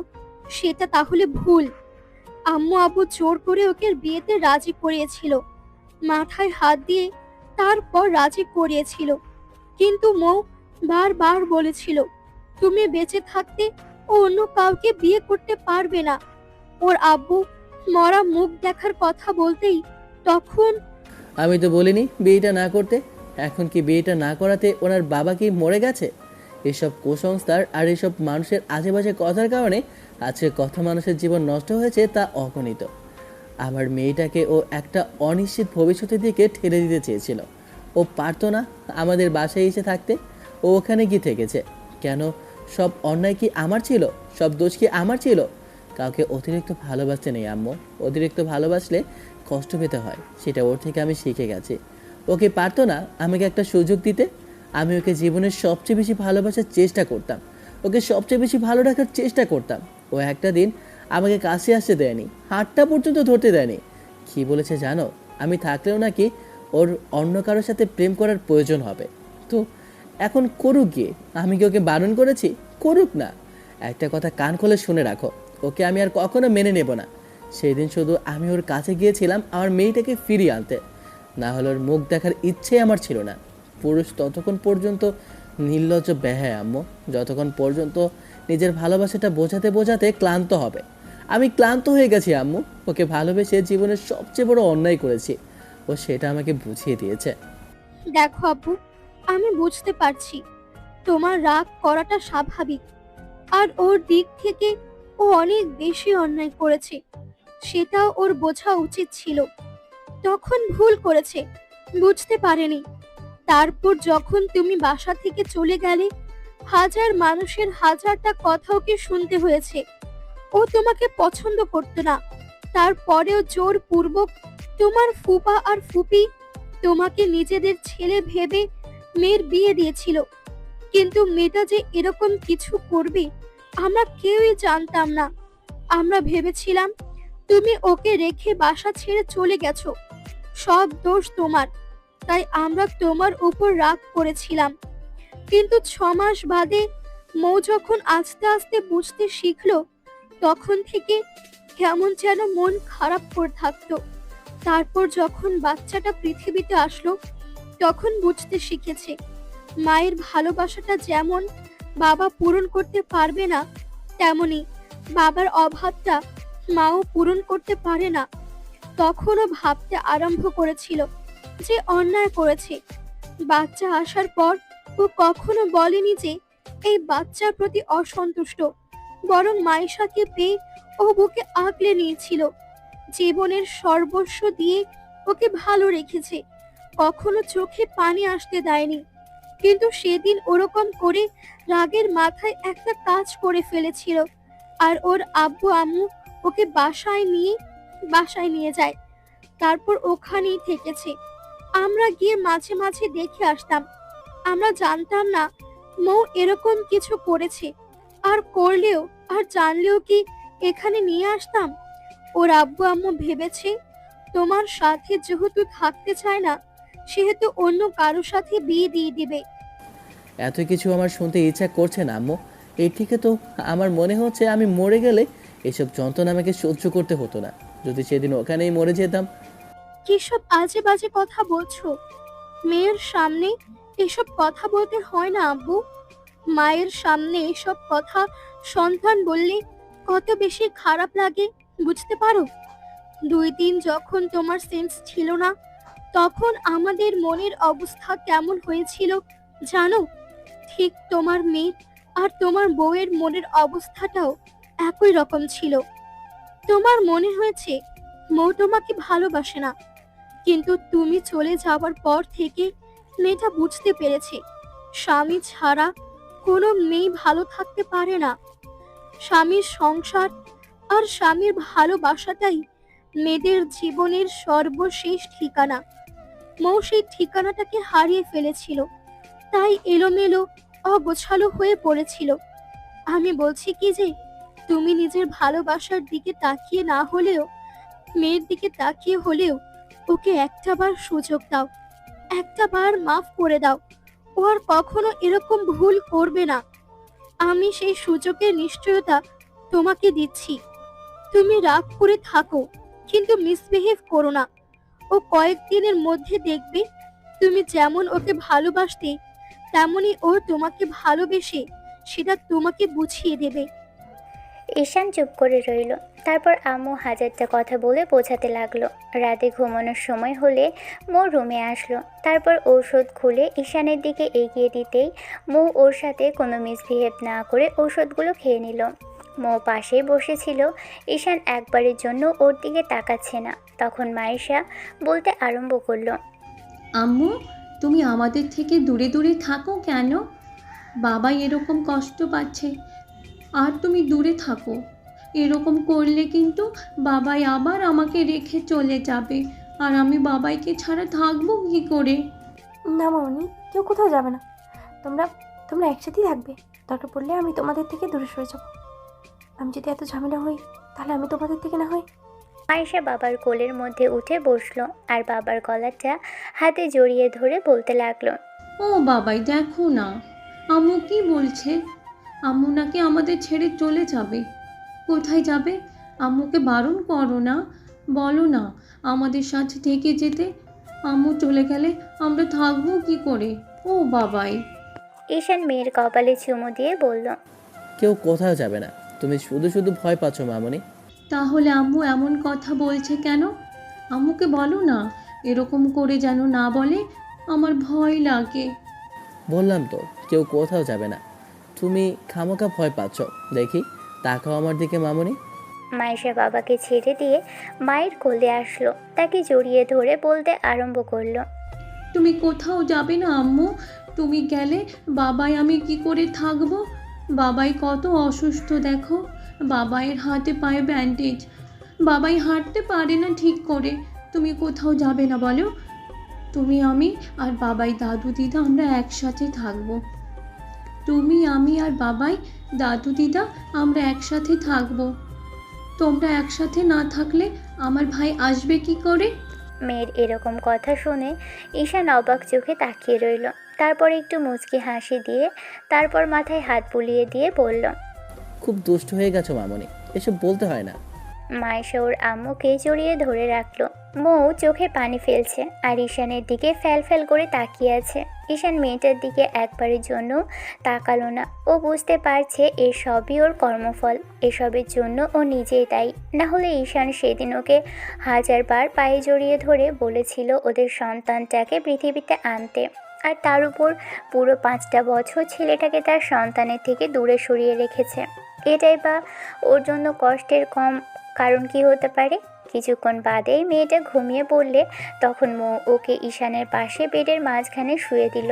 সেটা তাহলে ভুল। আম্মু আব্বু জোর করে ওকে বিয়েতে রাজি করিয়েছিল, মাথায় হাত দিয়ে তারপর রাজি করিয়েছিল। কিন্তু মৌ বারবার বলেছিল তুমি বেঁচে থাকতে ও অন্য কাউকে বিয়ে করতে পারবে না। ওর আব্বু মরা মুখ দেখার কথা বলতেই তখন আমি তো বলিনি বিয়েটা না করতে। এখন কি বিয়েটা না করাতে ওনার বাবা কি মরে গেছে? এসব কুসংস্কার আর এসব মানুষের আশেপাশে কথার কারণে আজকে কথা মানুষের জীবন নষ্ট হয়েছে, তা অগণিত। আমার মেয়েটাকে ও একটা অনিশ্চিত ভবিষ্যতের দিকে ঠেলে দিতে চেয়েছিল। ও পারতো না আমাদের বাসায় এসে থাকতে। ও ওখানে কি থেকেছে কেন? সব অন্যায় কি আমার ছিল? সব দোষ কি আমার ছিল? কাউকে অতিরিক্ত ভালোবাসতে নেই আম্মু। অতিরিক্ত ভালোবাসলে কষ্ট পেতে হয়, সেটা ওর থেকে আমি শিখে গেছি। ওকে পারতো না আমাকে একটা সুযোগ দিতে? আমি ওকে জীবনের সবচেয়ে বেশি ভালোবাসার চেষ্টা করতাম, ওকে সবচেয়ে বেশি ভালো রাখার চেষ্টা করতাম। ও একটা দিন আমাকে কাছে আসতে দেয়নি, হাতটা পর্যন্ত ধরতে দেয়নি। কি বলেছে জানো? আমি থাকলেও নাকি ওর অন্য কারোর সাথে প্রেম করার প্রয়োজন হবে। তো এখন করুক গিয়ে। আমি কি ওকে বারণ করেছি? করুক না। একটা কথা কান খুলে শুনে রাখো, ওকে আমি আর কখনো মেনে নেব না। সেই দিন শুধু আমি ওর কাছে গিয়েছিলাম আমার মেয়েটাকে ফিরিয়ে আনতে, না হলে ওর মুখ দেখার ইচ্ছে আমার ছিল না। পুরুষ ততক্ষণ পর্যন্ত নির্লজ্জ বেহায় আম্মু, যতক্ষণ পর্যন্ত নিজের ভালোবাসাটা বোঝাতে বোঝাতে ক্লান্ত হবে। আমি ক্লান্ত হয়ে গেছি আম্মু। ওকে ভালোবেসে জীবনের সবচেয়ে বড় অন্যায় করেছি, ও সেটা আমাকে বুঝিয়ে দিয়েছে। দেখো আব্বু, আমি বুঝতে পারছি তোমার রাগ করাটা স্বাভাবিক, আর ওর দিক থেকে ও অনেক বেশি অন্যায় করেছে, সেটাও ওর বোঝা উচিত ছিল। তখন ভুল করেছে, বুঝতে পারেনি। তারপর যখন তুমি বাসা থেকে চলে গেলে, হাজার মানুষের হাজারটা কথা ওকে শুনতে হয়েছে। ও তোমাকে পছন্দ করতো না, তারপরেও জোরপূর্বক তোমার ফুপা আর ফুপি তোমাকে নিজেদের ছেলে ভেবে মেয়ের বিয়ে দিয়েছিল। কিন্তু মেয়েটা যে এরকম কিছু করবে আমরা কেউই জানতাম না। আমরা ভেবেছিলাম তুমি ওকে রেখে বাসা ছেড়ে চলে গেছো, সব দোষ তোমার। তাই আমরা তোমার উপর রাগ করেছিলাম। কিন্তু 6 মাস বাদে মৌ যখন আস্তে আস্তে বুঝতে শিখলো, তখন থেকে কেমন যেন মন খারাপ করে থাকতো। তারপর যখন বাচ্চাটা পৃথিবীতে আসলো, তখন বুঝতে শিখেছে মায়ের ভালোবাসাটা যেমন বাবা পূরণ করতে পারবে না, তেমনি বাবার অভাবটা মাও পূরণ করতে পারে না। তখনও ভাবতে আরম্ভ করেছিল যে অন্যায় করেছে। বাচ্চা আসার পর ও কখনো বলেনি যে এই বাচ্চার প্রতি অসন্তুষ্ট, বরং মাইশাকে পেয়ে ও বুকে আগলে নিয়েছিল। জীবনের সর্বস্ব দিয়ে ওকে ভালো রেখেছে, কখনো চোখে পানি আসতে দেয়নি। কিন্তু সেদিন ওরকম করে রাগের মাথায় একটা কাজ করে ফেলেছিল, আর ওর আব্বু আম্মু ওকে বাসায় নিয়ে যায়। তারপর ওখানেই থেকেছে। আমরা গিয়ে মাঝে মাঝে দেখে আসতাম। আমরা জানতাম না মৌ এরকম কিছু করেছে, আর করলেও আর জানলেও কি এখানে নিয়ে আসতাম? ওর আব্বু আম্মু ভেবেছে তোমার সাথে যেহেতু থাকতে চায় না, সেহেতু অন্য কারোর সাথে বিয়ে দিয়ে দিবে। এত কিছু আমার শুনতে ইচ্ছা করছে না আম্মু। এই থেকে তো আমার মনে হচ্ছে আমি মরে গেলে এসব যন্ত্রণা আমাকে সহ্য করতে হতো না। যদি সেদিন ওখানেই মরে যেতাম। কিসব আজে বাজে কথা বলছো? মেয়ের সামনে এসব কথা বলতে হয় না আব্বু। মায়ের সামনে এসব কথা সন্তান বললে কত বেশি খারাপ লাগে বুঝতে পারো? 2 দিন যখন তোমার সেন্স ছিল না, তখন আমাদের মনের অবস্থা কেমন হয়েছিল জানো? ঠিক তোমার মেয়ে আর তোমার বউয়ের মনের অবস্থাটাও একই রকম ছিল। তোমার মনে হয়েছে মৌ তোমাকে ভালোবাসে না, কিন্তু তুমি চলে যাওয়ার পর থেকে মেয়েটা বুঝতে পেরেছে স্বামী ছাড়া কোনো মেয়ে ভালো থাকতে পারে না। স্বামীর সংসার আর স্বামীর ভালোবাসাটাই মেয়েদের জীবনের সর্বশেষ ঠিকানা। মৌ সেই ঠিকানাটাকে হারিয়ে ফেলেছিল, তাই এলোমেলো অগোছালো হয়ে পড়েছিল। আমি বলছি কি যে তুমি নিজের ভালোবাসার দিকে তাকিয়ে না হলেও, মেয়ের দিকে তাকিয়ে হলেও ওকে একটাবার সুযোগ দাও, একটাবার মাফ করে দাও। ও আর কখনো এরকম ভুল করবে না। আমি সেই সুযোগের নিশ্চয়তা তোমাকে দিচ্ছি। তুমি রাগ করে থাকো, কিন্তু মিসবিহেভ করো না। ও কয়েকদিনের মধ্যে দেখবে তুমি যেমন ওকে ভালোবাসতে, তেমনি ও তোমাকে ভালোবেসে সেটা তোমাকে বুঝিয়ে দেবে। ঈশান চুপ করে রইল। তারপর আম্মু হাজারটা কথা বলে বোঝাতে লাগলো। রাতে ঘুমানোর সময় হলে মৌ রুমে আসলো। তারপর ঔষধ খুলে ঈশানের দিকে এগিয়ে দিতেই মৌ ওর সাথে কোনো মিসবিহেভ না করে ঔষধগুলো খেয়ে নিল। মৌ পাশেই বসেছিল। ঈশান একবারের জন্য ওর দিকে তাকাচ্ছে না। তখন মাইশা বলতে আরম্ভ করলো, আম্মু, তুমি আমাদের থেকে দূরে দূরে থাকো কেন? বাবা এরকম কষ্ট পাচ্ছে, আর তুমি দূরে থাকো। এরকম করলে কিন্তু বাবাই আবার আমাকে রেখে চলে যাবে, আর আমি বাবাইকে ছাড়া থাকবো কী করে? না মামনি, কেউ কোথাও যাবে না। তোমরা তোমরা একসাথেই থাকবে। দরকার পড়লে আমি তোমাদের থেকে দূরে সরে যাব। আমি যদি এত ঝামেলা হই, তাহলে আমি তোমাদের থেকে না হই। মাইশা বাবার কোলের মধ্যে উঠে বসলো আর বাবার গলাটা হাতে জড়িয়ে ধরে বলতে লাগলো, ও বাবাই, দেখো না আম্মু কি বলছে। আম্মু নাকি আমাদের ছেড়ে চলে যাবে। কোথায় যাবে? আম্মুকে বারণ করো না, বলো না আমাদের সাথে থেকে যেতে। আম্মু চলে গেলে আমরা থাকবো কি করে? ও বাবাই। ঈশান মেয়ের কপালে চুমু দিয়ে বলল, কেউ কোথাও যাবে না, তুমি শুধু শুধু ভয় পাচ্ছ মামনি। তাহলে আম্মু এমন কথা বলছে কেন? আম্মুকে বলো না এরকম করে যেন না বলে, আমার ভয় লাগে। বললাম তো কেউ কোথাও যাবে না, তুমি খামোকা ভয় পাচ্ছ। দেখি তাকাও আমার দিকে মামনি। মাইশা বাবাকে ছেড়ে দিয়ে মায়ের কোলে আসলো। তাকে জড়িয়ে ধরে বলতে আরম্ভ করলো, তুমি কোথাও যাবে না আম্মু। তুমি গেলে বাবাই আমি কি করে থাকবো? বাবাই কত অসুস্থ দেখো। বাবাইয়ের হাতে পায়ে ব্যান্ডেজ। বাবাই হাঁটতে পারে না ঠিক করে। তুমি কোথাও যাবে না বলো। তুমি, আমি আর বাবাই, দাদু দিদা আমরা একসাথে থাকবো। তুমি, আমি আর বাবাই, দাদু দিদা আমরা একসাথে থাকবো। তোমরা একসাথে না থাকলে আমার ভাই আসবে কি করে? মেয়ের এরকম কথা শুনে ঈশান অবাক চোখে তাকিয়ে রইল। তারপর একটু মুচকি হাসি দিয়ে তারপর মাথায় হাত বুলিয়ে দিয়ে বলল, খুব দুষ্ট হয়ে গেছো মামনি, এসব বলতে হয় না। মায়েশা ওর আম্মুকে জড়িয়ে ধরে রাখলো। মৌ চোখে পানি ফেলছে আর ঈশানের দিকে ফ্যাল ফ্যাল করে তাকিয়ে আছে। ঈশান মেয়েটার দিকে একবারের জন্য তাকালো না। ও বুঝতে পারছে এর সবই ওর কর্মফল, এসবের জন্য ও নিজেই দায়ী। না হলে ঈশান সেদিন ওকে হাজারবার পায়ে জড়িয়ে ধরে বলেছিল ওদের সন্তানটাকে পৃথিবীতে আনতে, আর তার উপর পুরো 5টা বছর ছেলেটাকে তার সন্তানের থেকে দূরে সরিয়ে রেখেছে। এটাই বা ওর জন্য কষ্টের কম কারণ কি হতে পারে? কিছুক্ষণ বাদেই মেয়েটা ঘুমিয়ে পড়লে তখন মৌ ওকে ঈশানের পাশে বেডের মাঝখানে শুয়ে দিল।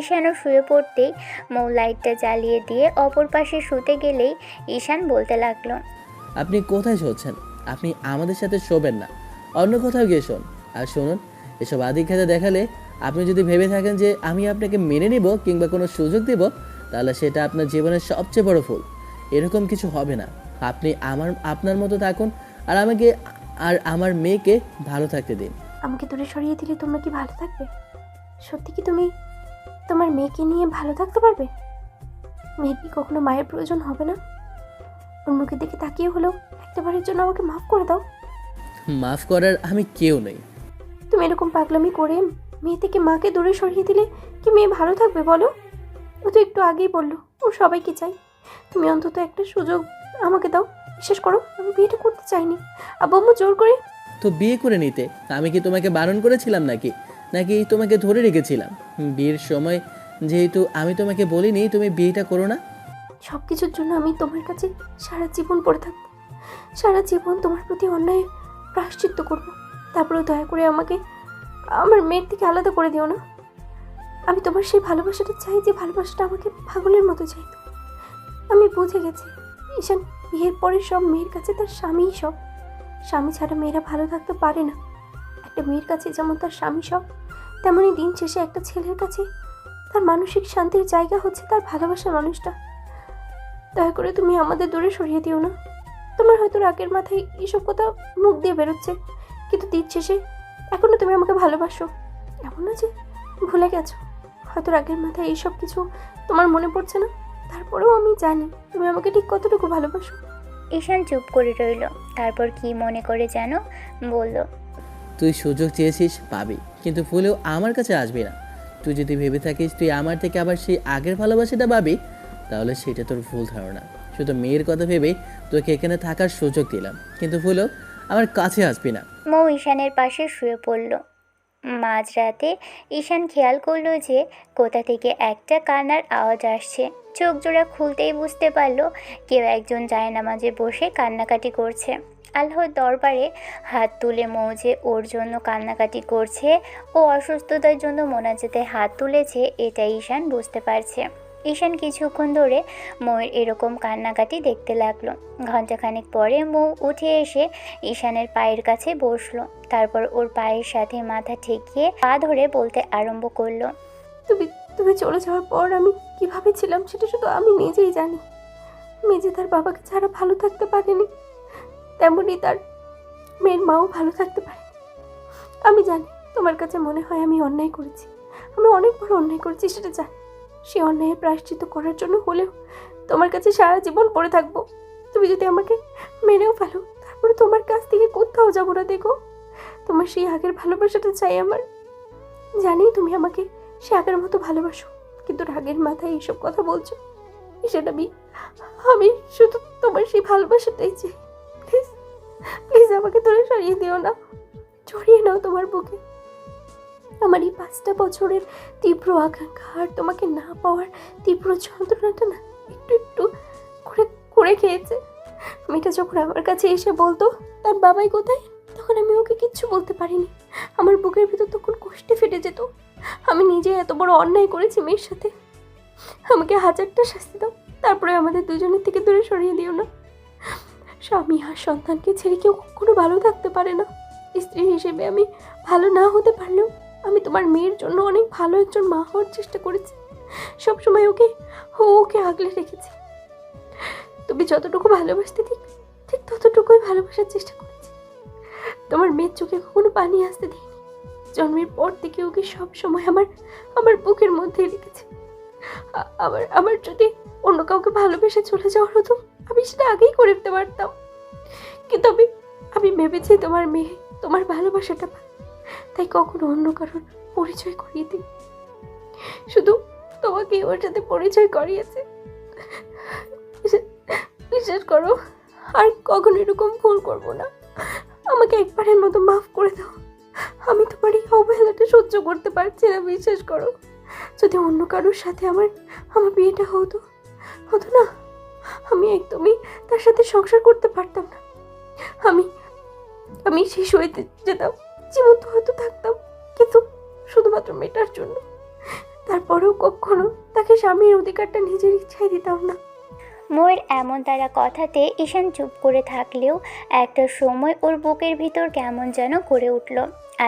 ঈশানও শুয়ে পড়তেই মৌ লাইটটা জ্বালিয়ে দিয়ে অপর পাশে শুতে গেলেই ঈশান বলতে লাগলো, আপনি কোথায় শোচ্ছেন? আপনি আমাদের সাথে শোবেন না, অন্য কোথাও গিয়ে শোন। আর শুনুন, এসব আদিক্ষেতা দেখালে আপনি যদি ভেবে থাকেন যে আমি আপনাকে মেনে নিব কিংবা কোনো সুযোগ দেব, তাহলে সেটা আপনার জীবনের সবচেয়ে বড় ভুল। এরকম কিছু হবে না। আপনি আপনার মতো থাকুন আর আমাকে আর আমার মেয়েকে ভালো থাকতে দিন। আমাকে দূরে সরিয়ে দিলে তোমরা কি ভালো থাকবে? সত্যি কি তুমি তোমার মেয়েকে নিয়ে ভালো থাকতে পারবে? মেয়ের কি কখনো মায়ের প্রয়োজন হবে না? ওর মুখের দিকে তাকিয়ে হলেও একটাবারের জন্য আমাকে মাফ করে দাও। মাফ করার আমি কেউ নেই। তুমি এরকম পাগলামি করে মেয়ে থেকে মাকে দূরে সরিয়ে দিলে কি মেয়ে ভালো থাকবে বলো? ও তো একটু আগেই বললো ও সবাইকে চাই। তুমি অন্তত একটা সুযোগ আমাকে দাও। বিশেষ করো আমি বিয়েটা করতে চাইনি, আব্বু আম্মু জোর করে। তো বিয়ে করে নিতে আমি কি তোমাকে বারণ করেছিলাম নাকি নাকি তোমাকে ধরে রেখেছিলাম? বিয়ের সময় যেহেতু আমি তোমাকে বলিনি তুমি বিয়েটা করো না। সব কিছুর জন্য আমি তোমার কাছে সারা জীবন পড়ে থাকবো, সারা জীবন তোমার প্রতি অন্যায়ের প্রায়শ্চিত্ত করবো। তারপরেও দয়া করে আমাকে আমার মেয়ের থেকে আলাদা করে দিও না। আমি তোমার সেই ভালোবাসাটা চাই যে ভালোবাসাটা আমাকে পাগলের মতো চাইতো। আমি বুঝে গেছি ঈশান বিয়ের পরে সব মেয়ের কাছে তার স্বামীই সব। স্বামী ছাড়া মেয়েরা ভালো থাকতে পারে না। একটা মেয়ের কাছে যেমন তার স্বামী সব, তেমনই দিন শেষে একটা ছেলের কাছে তার মানসিক শান্তির জায়গা হচ্ছে তার ভালোবাসার মানুষটা। দয়া করে তুমি আমাদের দূরে সরিয়ে দিও না। তোমার হয়তো রাগের মাথায় এইসব কথা মুখ দিয়ে বেরোচ্ছে, কিন্তু দিন শেষে এখনো তুমি আমাকে ভালোবাসো। এমন না যে ভুলে গেছো। হয়তো রাগের মাথায় এইসব কিছু তোমার মনে পড়ছে না, তারপরেও আমি জানি তুমি আমাকে ঠিক কতটুকু ভালোবাসো। ঈশান চুপ করে রইল। তারপর কি মনে করে যেন বলল, তুই সুযোগ চেয়েছিস পাবি, কিন্তু ভুলেও আমার কাছে আসবি না। তুই যদি ভেবে থাকিস তুই আমার থেকে আবার সেই আগের ভালোবাসাটা পাবি, তাহলে সেটা তোর ভুল ধারণা। শুধু মেয়ের কথা ভেবেই তোকে এখানে থাকার সুযোগ দিলাম, কিন্তু ভুলেও আমার কাছে আসবি না। মৌ ঈশানের পাশে শুয়ে পড়ল। মাঝরাতে ঈশান খেয়াল করলো যে কোথা থেকে একটা কান্নার আওয়াজ আসছে। চোখ জোড়া খুলতেই বুঝতে পারলো কেউ একজন জায়নামাজে বসে কান্নাকাটি করছে। আল্লাহর দরবারে হাত তুলে মৌ যে ওর জন্য কান্নাকাটি করছে, ও অসুস্থতার জন্য মোনাজাতে হাত তুলেছে, এটা ঈশান বুঝতে পারছে। ঈশান কিছুক্ষণ ধরে মৌয়ের এরকম কান্নাকাটি দেখতে লাগলো। ঘণ্টাখানেক পরে মৌ উঠে এসে ঈশানের পায়ের কাছে বসলো। তারপর ওর পায়ের সাথে মাথা ঠেকিয়ে পা ধরে বলতে আরম্ভ করলো, তুমি তুমি চলে যাওয়ার পর আমি কিভাবে ছিলাম সেটা শুধু আমি নিজেই জানি। মেজে তার বাবাকে ছাড়া ভালো থাকতে পারেনি, তেমনি তার মেয়ের মাও ভালো থাকতে পারেনি। আমি জানি তোমার কাছে মনে হয় আমি অন্যায় করেছি, আমি অনেক বড় অন্যায় করেছি, সেটা জানি। সে অন্যায়ের প্রায়শ্চিত্ত করার জন্য হলেও তোমার কাছে সারা জীবন পড়ে থাকবো। তুমি যদি আমাকে মেনেও ফেলো, তারপরে তোমার কাছ থেকে কোথাও যাবো না। দেখো, তোমার সেই আগের ভালোবাসাটা চাই আমার। জানি তুমি আমাকে সে আগের মতো ভালোবাসো, কিন্তু রাগের মাথায় এইসব কথা বলছো, সেটা আমি শুধু তোমার সেই ভালোবাসাটাই চাই। প্লিজ প্লিজ আমাকে ধরে সরিয়ে দিও না, জড়িয়ে নাও তোমার বুকে। আমার এই 5টা বছরের তীব্র আকাঙ্ক্ষা আর তোমাকে না পাওয়ার তীব্র যন্ত্রণাটা না একটু একটু করে করে খেয়েছে। মেয়েটা যখন আমার কাছে এসে বলতো তার বাবাই কোথায়, তখন আমি ওকে কিচ্ছু বলতে পারিনি। আমার বুকের ভিতর তখন কষ্টে ফেটে যেত। আমি নিজে এত বড় অন্যায় করেছি মেয়ের সাথে। আমাকে 1000টা শাস্তি দাও, তারপরে আমাদের দুজনের থেকে দূরে সরিয়ে দিও না। স্বামী আর সন্তানকে ছেড়ে কেউ কখনো ভালো থাকতে পারে না। স্ত্রী হিসেবে আমি ভালো না হতে পারলেও আমি তোমার মেয়ের জন্য অনেক ভালো একজন মা হওয়ার চেষ্টা করেছি। সবসময় ওকে আগলে রেখেছি। তুমি যতটুকু ভালোবাসতে ঠিক ততটুকুই ভালোবাসার চেষ্টা করেছি। তোমার মেয়ের চোখে কখনো পানি আসতে দিইনি। জন্মের পর থেকে ওকে সব সময় আমার আমার বুকের মধ্যে রেখেছে। আবার আমার যদি অন্য কাউকে ভালোবেসে চলে যাওয়ার হতো, আমি সেটা আগেই করে দিতে পারতাম। কিন্তু আমি ভেবেছি তোমার মেয়ে তোমার ভালোবাসাটা পায়, তাই কখনো অন্য কারোর পরিচয় করিয়ে দিই। শুধু তোমাকে ওর সাথে পরিচয় করিয়েছে। বিশ্বাস করো, আর কখনো এরকম ভুল করবো না। আমাকে একবারের মতো মাফ করে দাও। আমি তোমার এই অবহেলাটা সহ্য করতে পারছি না, বিশ্বাস করো। যদি অন্য কারোর সাথে আমার আমার বিয়েটা হতো না, আমি একদমই তার সাথে সংসার করতে পারতাম না। আমি আমি শেষ হয়ে যেতাম, জীবন্ত হয়তো থাকতাম, কিন্তু শুধুমাত্র মেয়েটার জন্য। তারপরেও কখনো তাকে স্বামীর অধিকারটা নিজের ইচ্ছায় দিতাম না। মৌয়ের এমন তারা কথাতে ঈশান চুপ করে থাকলেও একটা সময় ওর বুকের ভিতর কেমন যেন করে উঠল।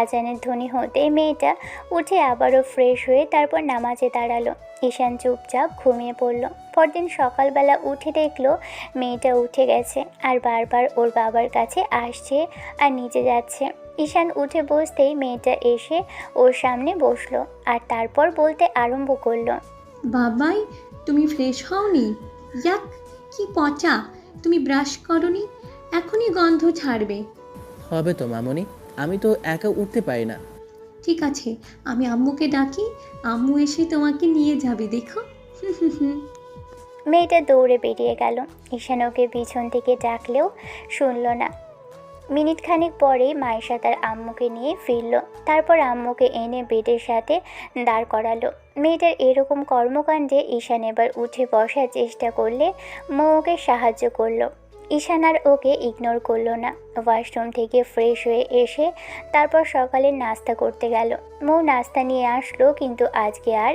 আজানের ধ্বনি হতে মেয়েটা উঠে আবারও ফ্রেশ হয়ে তারপর নামাজে দাঁড়ালো। ঈশান চুপচাপ ঘুমিয়ে পড়ল। পরদিন সকালবেলা উঠে দেখলো মেয়েটা উঠে গেছে আর বারবার ওর বাবার কাছে আসছে আর নিচে যাচ্ছে। ঈশান উঠে বসতেই মেয়েটা এসে ওর সামনে বসলো আর তারপর বলতে আরম্ভ করলো, বাবাই, তুমি ফ্রেশ হওনি? ইয়াক, কি পচা! তুমি ব্রাশ করনি, এখনই গন্ধ ছাড়বে। হবে তো মামনি, আমি তো একা উঠতে পারি না। ঠিক আছে, আমি আম্মুকে ডাকি, আম্মু এসে তোমাকে নিয়ে যাবে, দেখো। মেয়েটা দৌড়ে বেরিয়ে গেল। ঈশান ওকে পিছন থেকে ডাকলেও শুনল না। মিনিট খানিক পরেই মায়েশা তার আম্মুকে নিয়ে ফিরল। তারপর আম্মুকে এনে বেডের সাথে দাঁড় করালো। মেয়েটার এরকম কর্মকাণ্ডে ঈশান এবার উঠে বসার চেষ্টা করলে মৌ ওকে সাহায্য করলো। ঈশান আর ওকে ইগনোর করলো না। ওয়াশরুম থেকে ফ্রেশ হয়ে এসে তারপর সকালের নাস্তা করতে গেল। মৌ নাস্তা নিয়ে আসলো, কিন্তু আজকে আর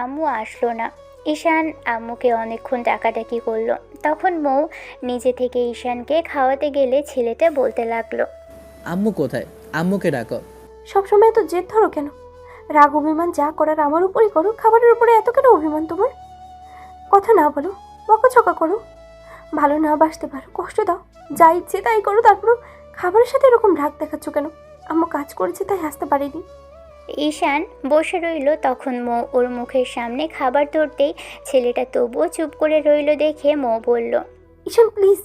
আম্মু আসলো না। ঈশান আম্মুকে অনেকক্ষণ ডাকাডাকি করলো। তখন মৌ নিজে থেকে ঈশানকে খাওয়াতে গেলে ছেলেটা বলতে লাগলো, আম্মু কোথায়? আম্মুকে ডাকো। সবসময় এত জেদ ধরো কেন? রাগ অভিমান যা করার আমার উপরই করো, খাবারের উপরে এত কেন অভিমান তোমার? কথা না বলো, বকাঝকা করো, ভালো না বাসতে পারো, কষ্ট দাও, যা ইচ্ছে তাই করো, তারপরও খাবারের সাথে এরকম রাগ দেখাচ্ছ কেন? আম্মু কাজ করেছে তাই হাসতে পারিনি। ঈশান বসে রইল। তখন মৌ ওর মুখের সামনে খাবার ধরতেই ছেলেটা তবুও চুপ করে রইল দেখে মৌ বলল, ঈশান প্লিজ।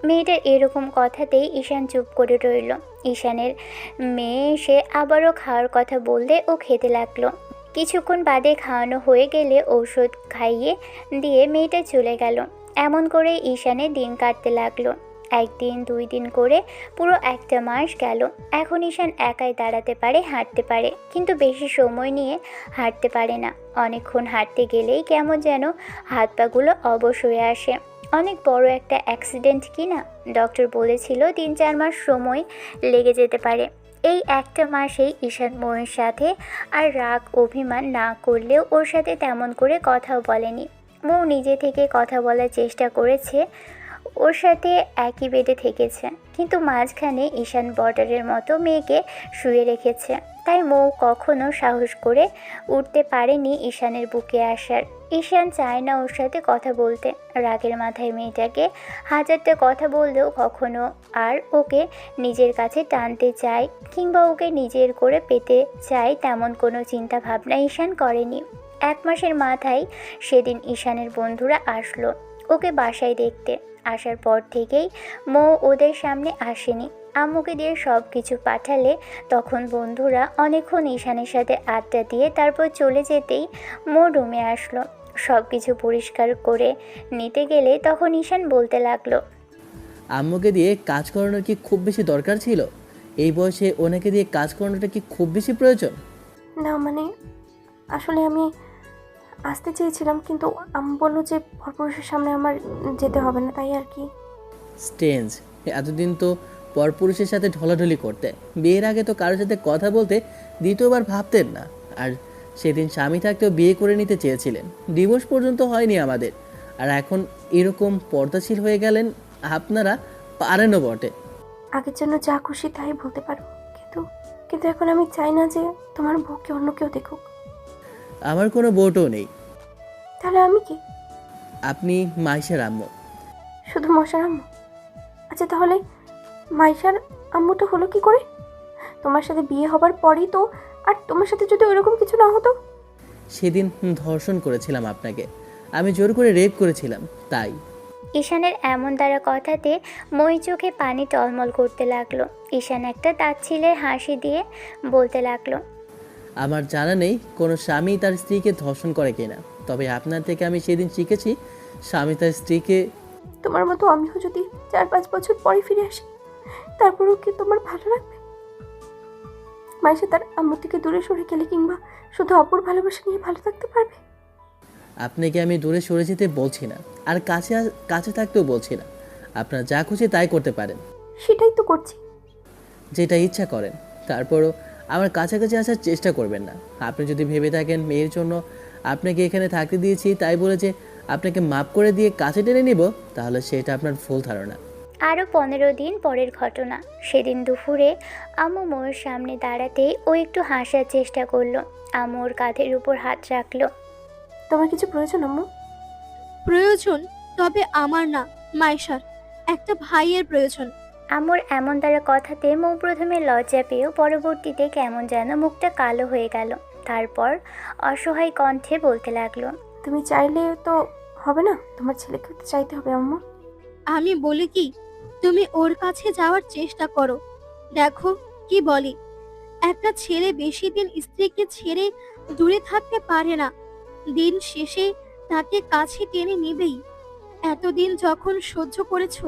মেয়েটার এরকম কথাতেই ঈশান চুপ করে রইল। ঈশানের মেয়ে এসে আবারও খাওয়ার কথা বললে ও খেতে লাগলো। কিছুক্ষণ বাদে খাওয়ানো হয়ে গেলে ঔষধ খাইয়ে দিয়ে মেয়েটা চলে গেল। এমন করে ঈশানের দিন কাটতে লাগলো। একদিন 2 দিন করে পুরো একটা মাস গেল। এখন ঈশান একাই দাঁড়াতে পারে, হাঁটতে পারে, কিন্তু বেশি সময় নিয়ে হাঁটতে পারে না। অনেকক্ষণ হাঁটতে গেলেই কেমন যেন হাত পাগুলো অবশ হয়ে আসে। অনেক বড় একটা অ্যাক্সিডেন্ট কি না? ডক্টর বলেছিল 3-4 মাস সময় লেগে যেতে পারে। এই একটা মাসেই ঈশান মৌয়ের সাথে আর রাগ অভিমান না করলেও ওর সাথে তেমন করে কথাও বলেনি। মৌ নিজে থেকে কথা বলার চেষ্টা করেছে, ওর সাথে একই বেডে থেকেছে, কিন্তু মাঝখানে ঈশান বর্ডারের মতো মেয়েকে শুয়ে রেখেছে। তাই মৌ কখনো সাহস করে উঠতে পারেনি ঈশানের বুকে আসার। ঈশান চায় না ওর সাথে কথা বলতে। রাগের মাথায় মেয়েটাকে হাজারটা কথা বললেও কখনো আর ওকে নিজের কাছে টানতে চায় কিংবা ওকে নিজের করে পেতে চায় তেমন কোনো চিন্তা ভাবনা ঈশান করেনি। 1 মাসের মাথায় সেদিন ঈশানের বন্ধুরা আসলো ওকে বাসায় দেখতে। আসার পর থেকেই মৌ ওদের সামনে আসেনি। আম্মুকে দিয়ে সব কিছু পাঠালে তখন বন্ধুরা অনেকক্ষণ ঈশানের সাথে আড্ডা দিয়ে তারপর চলে যেতেই মৌ রুমে আসলো। সব কিছু পরিষ্কার করে নিতে গেলে তখন ঈশান বলতে লাগলো, আম্মুকে দিয়ে কাজ করানোর কি খুব বেশি দরকার ছিল? এই বয়সে ওনাকে দিয়ে কাজ করানোটা কি খুব বেশি প্রয়োজন? না মানে আসলে আমি আসতে চেয়েছিলাম, কিন্তু আম্মু বললো যে পরপুরুষের সামনে আমার যেতে হবে না, তাই আর কি। স্টেঞ্জ, এতদিন তো পরপুরুষের সাথে ঢলাঢলি করতে, বিয়ের আগে তো কারোর সাথে কথা বলতে দ্বিতীয়বার ভাবতেন না। আর সেদিন স্বামী থাকতেও বিয়ে করে নিতে চেয়েছিলেন, ডিভোর্স পর্যন্ত হয়নি আমাদের। আর এখন এরকম পর্দাশীল হয়ে গেলেন। আপনারা পারেনও বটে। আগের জন্য যা খুশি তাই বলতে পারো, কিন্তু কিন্তু এখন আমি চাই না যে তোমার বউকে অন্য কেউ দেখুক। আমার কোনো বোটও নেই। তাহলে আমি কি? আপনি মাইশার আম্মু। শুধু মশার আম্মু? আচ্ছা তাহলে মাইশার আম্মুটা হলো কি করে? তোমার সাথে বিয়ে হবার পরেই তো। আর তোমার সাথে যদি ওইরকম কিছু না হতো। সেদিন ধর্ষণ করেছিলাম আপনাকে, আমি জোর করে রেপ করেছিলাম, তাই। ঈশানের এমন দ্বারা কথাতে মই চোখে পানি টলমল করতে লাগলো। ঈশান একটা তাচ্ছিলের হাসি দিয়ে বলতে লাগলো, আমার জানা নেই কোনো স্বামী তার স্ত্রীকে ধর্ষণ করে কিনা, তবে আপনার থেকে আমি সেদিন শিখেছি স্বামী তার স্ত্রীকে। তোমার মতো আমিও যদি 4-5 বছর পরে ফিরে আসি, তারপরেও কি তোমার ভালো লাগবে? মাইশা তার আম্মু থেকে দূরে সরে গেলে কিংবা শুধু অপর ভালোবাসা নিয়ে ভালো থাকতে পারবে? আপনাকে আমি দূরে সরে যেতে বলছি না, আর কাছে থাকতেও বলছি না। আপনার যা খুশি তাই করতে পারেন, সেটাই তো করছি। যেটা ইচ্ছা করেন। তারপরও আমার কাছাকাছি আসার চেষ্টা করবেন না। আপনি যদি ভেবে থাকেন মেয়ের জন্য আপনাকে এখানে থাকতে দিয়েছি তাই বলে যে আপনাকে মাপ করে দিয়ে কাছে টেনে নিব, তাহলে সেটা আপনার ভুল ধারণা। আরও 15 দিন পরের ঘটনা। সেদিন দুপুরে আম্মু মোর সামনে দাঁড়াতেই ও একটু হাসার চেষ্টা করলো। আম্মু ওর কাঁধের উপর হাত রাখলো। তোমার কিছু প্রয়োজন আম্মু? প্রয়োজন? তবে আমার না, মাইশার। একটা ভাইয়ের প্রয়োজন। আম্মুর এমন দ্বারা কথাতে মৌ প্রথমে লজ্জা পেয়েও পরবর্তীতে কেমন যেন মুখটা কালো হয়ে গেল। তারপর অসহায় কণ্ঠে বলতে লাগলো, তুমি চাইলে তো হবে না, তোমার ছেলেকে তো চাইতে হবে আম্মু। আমি বলি কি, তুমি ওর কাছে যাওয়ার চেষ্টা করো, দেখো কি বলে। একটা ছেলে বেশি দিন স্ত্রীকে ছেড়ে দূরে থাকতে পারে না, দিন শেষে তাকে কাছে টেনে নেবেই। এতদিন যখন সহ্য করেছো,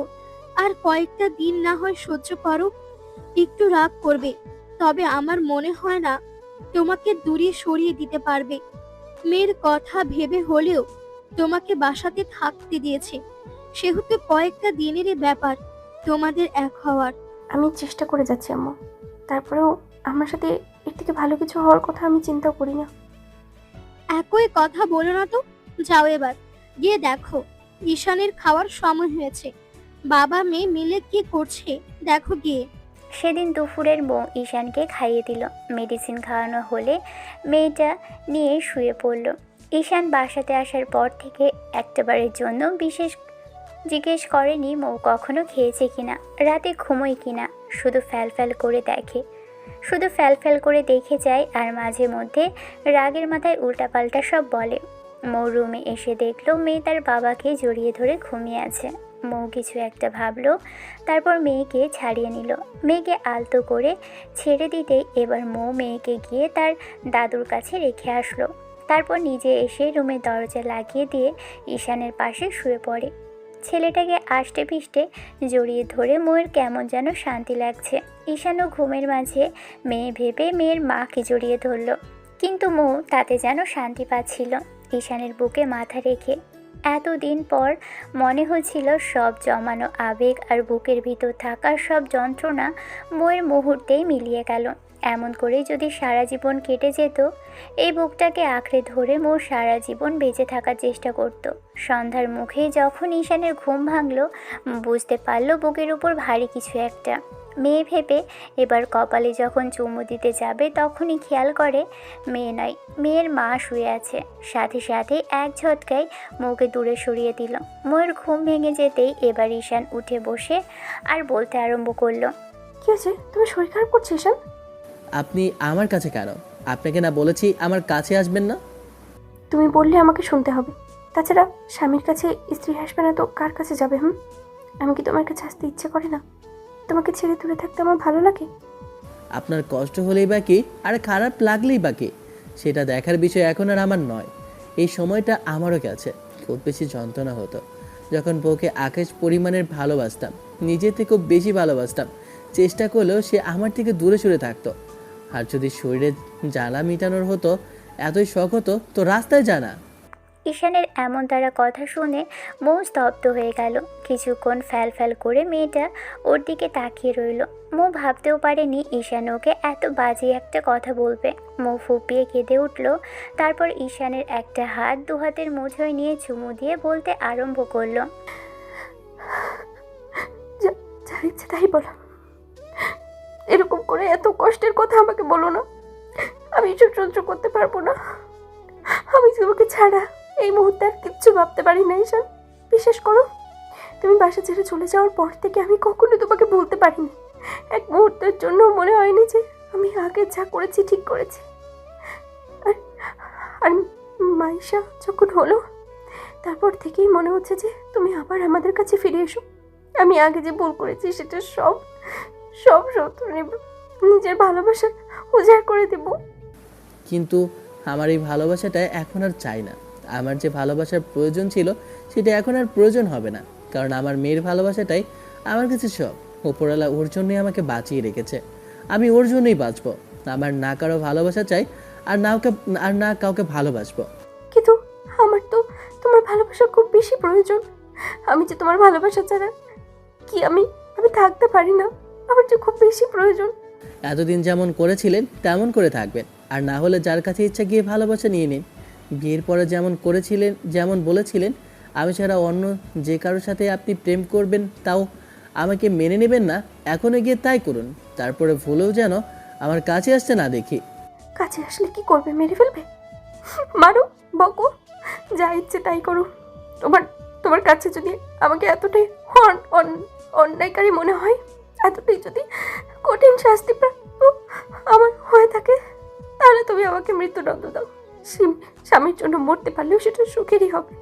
আর কয়েকটা দিন না হয় সহ্য করো। একটু রাগ করবে, তবে আমার মনে হয় না তোমাকে দূরে সরিয়ে দিতে পারবে। মেয়ের কথা ভেবে হলেও তোমাকে বাসাতে থাকতে দিয়েছে, সেহেতু কয়েকটা দিনেরই ব্যাপার তোমাদের এক হওয়ার। আমি চেষ্টা করে যাচ্ছি আম্মু, তারপরেও আমার সাথে এর থেকে ভালো কিছু হওয়ার কথা আমি চিন্তাও করি না। একই কথা বলো না তো। যাও এবার গিয়ে দেখো, ঈশানের খাওয়ার সময় হয়েছে। বাবা মেয়ে মিলে কি করছে দেখো গিয়ে। সেদিন দুপুরের বউ ঈশানকে খাইয়ে দিল। মেডিসিন খাওয়ানো হলে মেয়েটা নিয়ে শুয়ে পড়ল। ঈশান বাসাতে আসার পর থেকে একটাবারের জন্য জিজ্ঞেস করেনি মৌ কখনো খেয়েছে কিনা, রাতে ঘুমোয় কিনা। শুধু ফ্যাল করে দেখে, শুধু ফ্যাল করে দেখে যায়, আর মাঝে মধ্যে রাগের মাথায় উল্টাপাল্টা সব বলে। মৌ রুমে এসে দেখলো মেয়ে তার বাবাকে জড়িয়ে ধরে ঘুমিয়ে আছে। মৌ কিছু একটা ভাবলো, তারপর মেয়েকে ছাড়িয়ে নিল। মেয়েকে আলতো করে ছেড়ে দিতেই এবার মৌ মেয়েকে গিয়ে তার দাদুর কাছে রেখে আসলো। তারপর নিজে এসে রুমের দরজা লাগিয়ে দিয়ে ঈশানের পাশে শুয়ে পড়ে। ছেলেটাকে আষ্টে পিষ্টে জড়িয়ে ধরে মৌয়ের কেমন যেন শান্তি লাগছে। ঈশানও ঘুমের মাঝে মেয়ে ভেবে মেয়ের মাকে জড়িয়ে ধরল, কিন্তু মৌ তাতে যেন শান্তি পাচ্ছিল ঈশানের বুকে মাথা রেখে। এতদিন পর মনে হচ্ছিল সব জমানো আবেগ আর বুকের ভিতর থাকা সব যন্ত্রণা মৌয়ের মুহূর্তেই মিলিয়ে গেল। এমন করে যদি সারা জীবন কেটে যেত, এই বুকটাকে আঁকড়ে ধরে মৌ সারা জীবন বেঁচে থাকার চেষ্টা করত। সন্ধ্যার মুখে যখন ঈশানের ঘুম ভাঙল, বুঝতে পারল বুকের উপর ভারী কিছু একটা। মেয়ে ভেবে এবার কপালে যখন চুমু দিতে যাবে, তখনই খেয়াল করে মেয়ে নয়, মেয়ের মা শুয়ে আছে। সাথে সাথে এক ঝটকায় মৌকে দূরে সরিয়ে দিল। মৌয়ের ঘুম ভেঙে যেতেই এবার ঈশান উঠে বসে আর বলতে আরম্ভ করলো, কি হয়েছে? তুমি শরীর খারাপ করছো ঈশান? আপনি আমার কাছে কেন? আপনাকে না বলেছি আমার কাছে আসবেন না? তুমি বললে আমাকে শুনতে হবে। তাছাড়া স্বামীর কাছে স্ত্রী আসবে না তো কার কাছে যাবে? আমি কি তোমার কাছে আসতে ইচ্ছে করে না? তোমাকে ছেড়ে দূরে থাকতে আমার ভালো লাগে। আপনার কষ্ট হলেই বা কি, আর খারাপ লাগলেই বা কি, সেটা দেখার বিষয় এখন আর আমার নয়। এই সময়টা আমারও কাছে খুব বেশি যন্ত্রণা হতো যখন বউকে আকাশ পরিমাণের ভালোবাসতাম, নিজের থেকেও বেশি ভালোবাসতাম। চেষ্টা করলেও সে আমার থেকে দূরে সরে থাকতো। আর যদি শরীরে জ্বালা মেটানোর হতো, এতই শখ হতো তো রাস্তায় জানা। ঈশানের এমন তারা কথা শুনে মৌ স্তব্ধ হয়ে গেল। কিছুক্ষণ ফ্যাল করে মেয়েটা ওর দিকে তাকিয়ে রইল। মৌ ভাবতেও পারেনি ঈশান ওকে এত বাজে একটা কথা বলবে। মৌ ফুপিয়ে কেঁদে উঠল। তারপর ঈশানের একটা হাত দু হাতের মুঠোয় নিয়ে চুমু দিয়ে বলতে আরম্ভ করলো, যা ইচ্ছে তাই বলো, এরকম করে এত কষ্টের কথা আমাকে বলো না। আমি এসব সহ্য করতে পারবো না। আমি তোমাকে ছাড়া এই মুহূর্তে আর কিচ্ছু ভাবতে পারি না ঈশান। বিশ্বাস করো, তুমি বাসা ছেড়ে চলে যাওয়ার পর থেকে আমি কখনো তোমাকে বলতে পারিনি। এক মুহূর্তের জন্য মনে হয়নি যে আমি আগে যা করেছি ঠিক করেছি। আর আর মাইশা যখন হলো তারপর থেকেই মনে হচ্ছে যে তুমি আবার আমাদের কাছে ফিরে এসো। আমি আগে যে ভুল করেছি সেটা সব সব শোধ নেব, নিজের ভালোবাসা উজাড় করে দেব। কিন্তু আমার এই ভালোবাসাটা এখন আর চাই না। আমার যে ভালোবাসার প্রয়োজন ছিল সেটা এখন আর প্রয়োজন হবে না, কারণ আমার মেয়ের ভালোবাসাটাই আমার কাছে সব। ওপরওয়ালা ওর জন্যই আমাকে বাঁচিয়ে রেখেছে, আমি ওর জন্যই বাঁচবো। আমার না কারো ভালোবাসা চাই, আর না কাউকে ভালোবাসবো। কিন্তু আমার তো তোমার ভালোবাসা খুব বেশি প্রয়োজন। আমি যে তোমার ভালোবাসা ছাড়া কি আমি আমি থাকতে পারি না। আমার যে খুব বেশি প্রয়োজন। এতদিন যেমন করেছিলেন তেমন করে থাকবেন, আর না হলে যার কাছে ইচ্ছা গিয়ে ভালোবাসা নিয়ে নিন। বিয়ের পরে যেমন করেছিলেন, যেমন বলেছিলেন আমি ছাড়া অন্য যে কারোর সাথে আপনি প্রেম করবেন তাও আমাকে মেনে নেবেন না, এখনো গিয়ে তাই করুন। তারপরে ভুলেও যেন আমার কাছে আসতে না দেখি। কাছে আসলে কি করবে? মেরে ফেলবে? মারো, বকো, যা ইচ্ছে তাই করো। তোমার তোমার কাছে যদি আমাকে এতটাই অন্যায়কারী মনে হয়, এতটাই যদি কঠিন শাস্তি প্রাপ্য আমার হয়ে থাকে, তাহলে তুমি আমাকে মৃত্যুদণ্ড দাও। স্বামীর জন্য মরতে পারলেও সেটা সুখেরই হবে।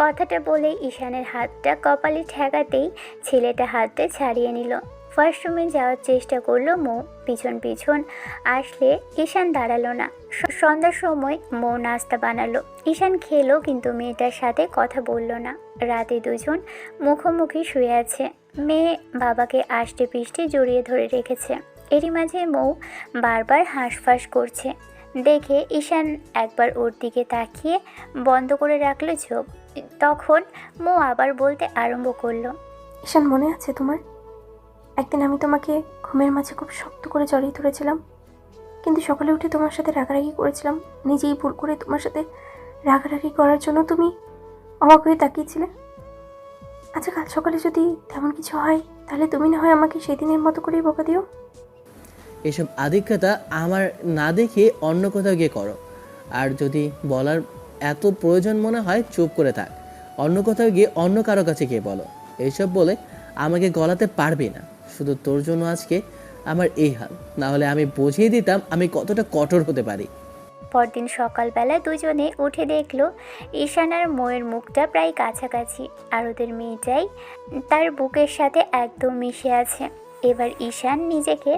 কথাটা বলে ঈশানের হাতটা কপালে ঠেকাতেই ছেলেটা হাতটা ছাড়িয়ে নিল। ওয়াশরুমে যাওয়ার চেষ্টা করলো মৌ, পিছন পিছন আসলে ঈশান দাঁড়ালো না। সন্ধ্যার সময় মৌ নাস্তা বানালো, ঈশান খেলো, কিন্তু মেয়েটার সাথে কথা বলল না। রাতে দুজন মুখোমুখি শুয়ে আছে। মেয়ে বাবাকে আষ্টে পিষ্টে জড়িয়ে ধরে রেখেছে। এরই মাঝে মৌ বারবার হাঁসফাঁস করছে দেখে ঈশান একবার ওর দিকে তাকিয়ে বন্ধ করে রাখলো চোখ। তখন মৌ আবার বলতে আরম্ভ করলো, ঈশান, মনে আছে তোমার? একদিন আমি তোমাকে ঘুমের মাঝে খুব শক্ত করে জড়িয়ে ধরেছিলাম, কিন্তু সকালে উঠে তোমার সাথে রাগারাগি করেছিলাম। নিজেই ভুল করে তোমার সাথে রাগারাগি করার জন্য তুমি অবাক হয়ে তাকিয়েছিলে। আচ্ছা, কাল সকালে যদি তেমন কিছু হয় তাহলে তুমি না হয় আমাকে সেদিনের মতো করেই বকা দিও। এসব আধিক্যতা আমার না দেখে অন্য কোথাও গিয়ে করো। আর যদি বলার এত প্রয়োজন মনে হয় চুপ করে থাক, অন্য কোথাও গিয়ে অন্য কারো কাছে গিয়ে বলো। এইসব বলে আমাকে গলাতে পারবে না। শুধু তোর জন্য আজকে আমার এই হাল, না হলে আমি বুঝিয়ে দিতাম আমি কতটা কঠোর হতে পারি। পরদিন সকালবেলা দুজনে উঠে দেখলো ঈশান আর মৌয়ের মুখটা প্রায় কাছাকাছি, আর ওদের মেয়েটাই তার বুকের সাথে একদম মিশে আছে। এবার ঈশান নিজেকে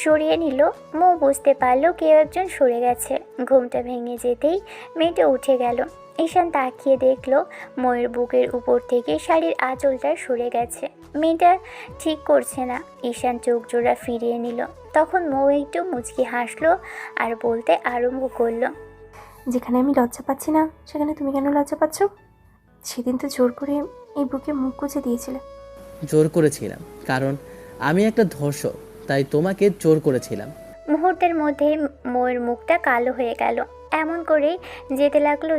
সরিয়ে নিল। মৌ বুঝতে পারলো কেউ একজন সরে গেছে। ঘুমটা ভেঙে যেতেই মেয়েটা উঠে গেল। ঈশান তাকিয়ে দেখলো মৌয়ের বুকের উপর থেকে শাড়ির আঁচলটা সরে গেছে। মেয়েটা ঠিক করছে না। ঈশান চোখ জোড়া ফিরিয়ে নিল। তখন মৌ একটু মুচকি হাসলো আর বলতে আরম্ভ করলো, যেখানে আমি লজ্জা পাচ্ছি না সেখানে তুমি কেন লজ্জা পাচ্ছ? সেদিন তো জোর করে এই বুকে মুখ গুজে দিয়েছিলে। জোর করেছিলাম কারণ আমি একটা ধর্ষক, তাই তোমাকে জোর করেছিলাম। মুহূর্তের মধ্যে মৌয়ের মুখটা কালো হয়ে গেল। এমন করেই যেতে লাগলো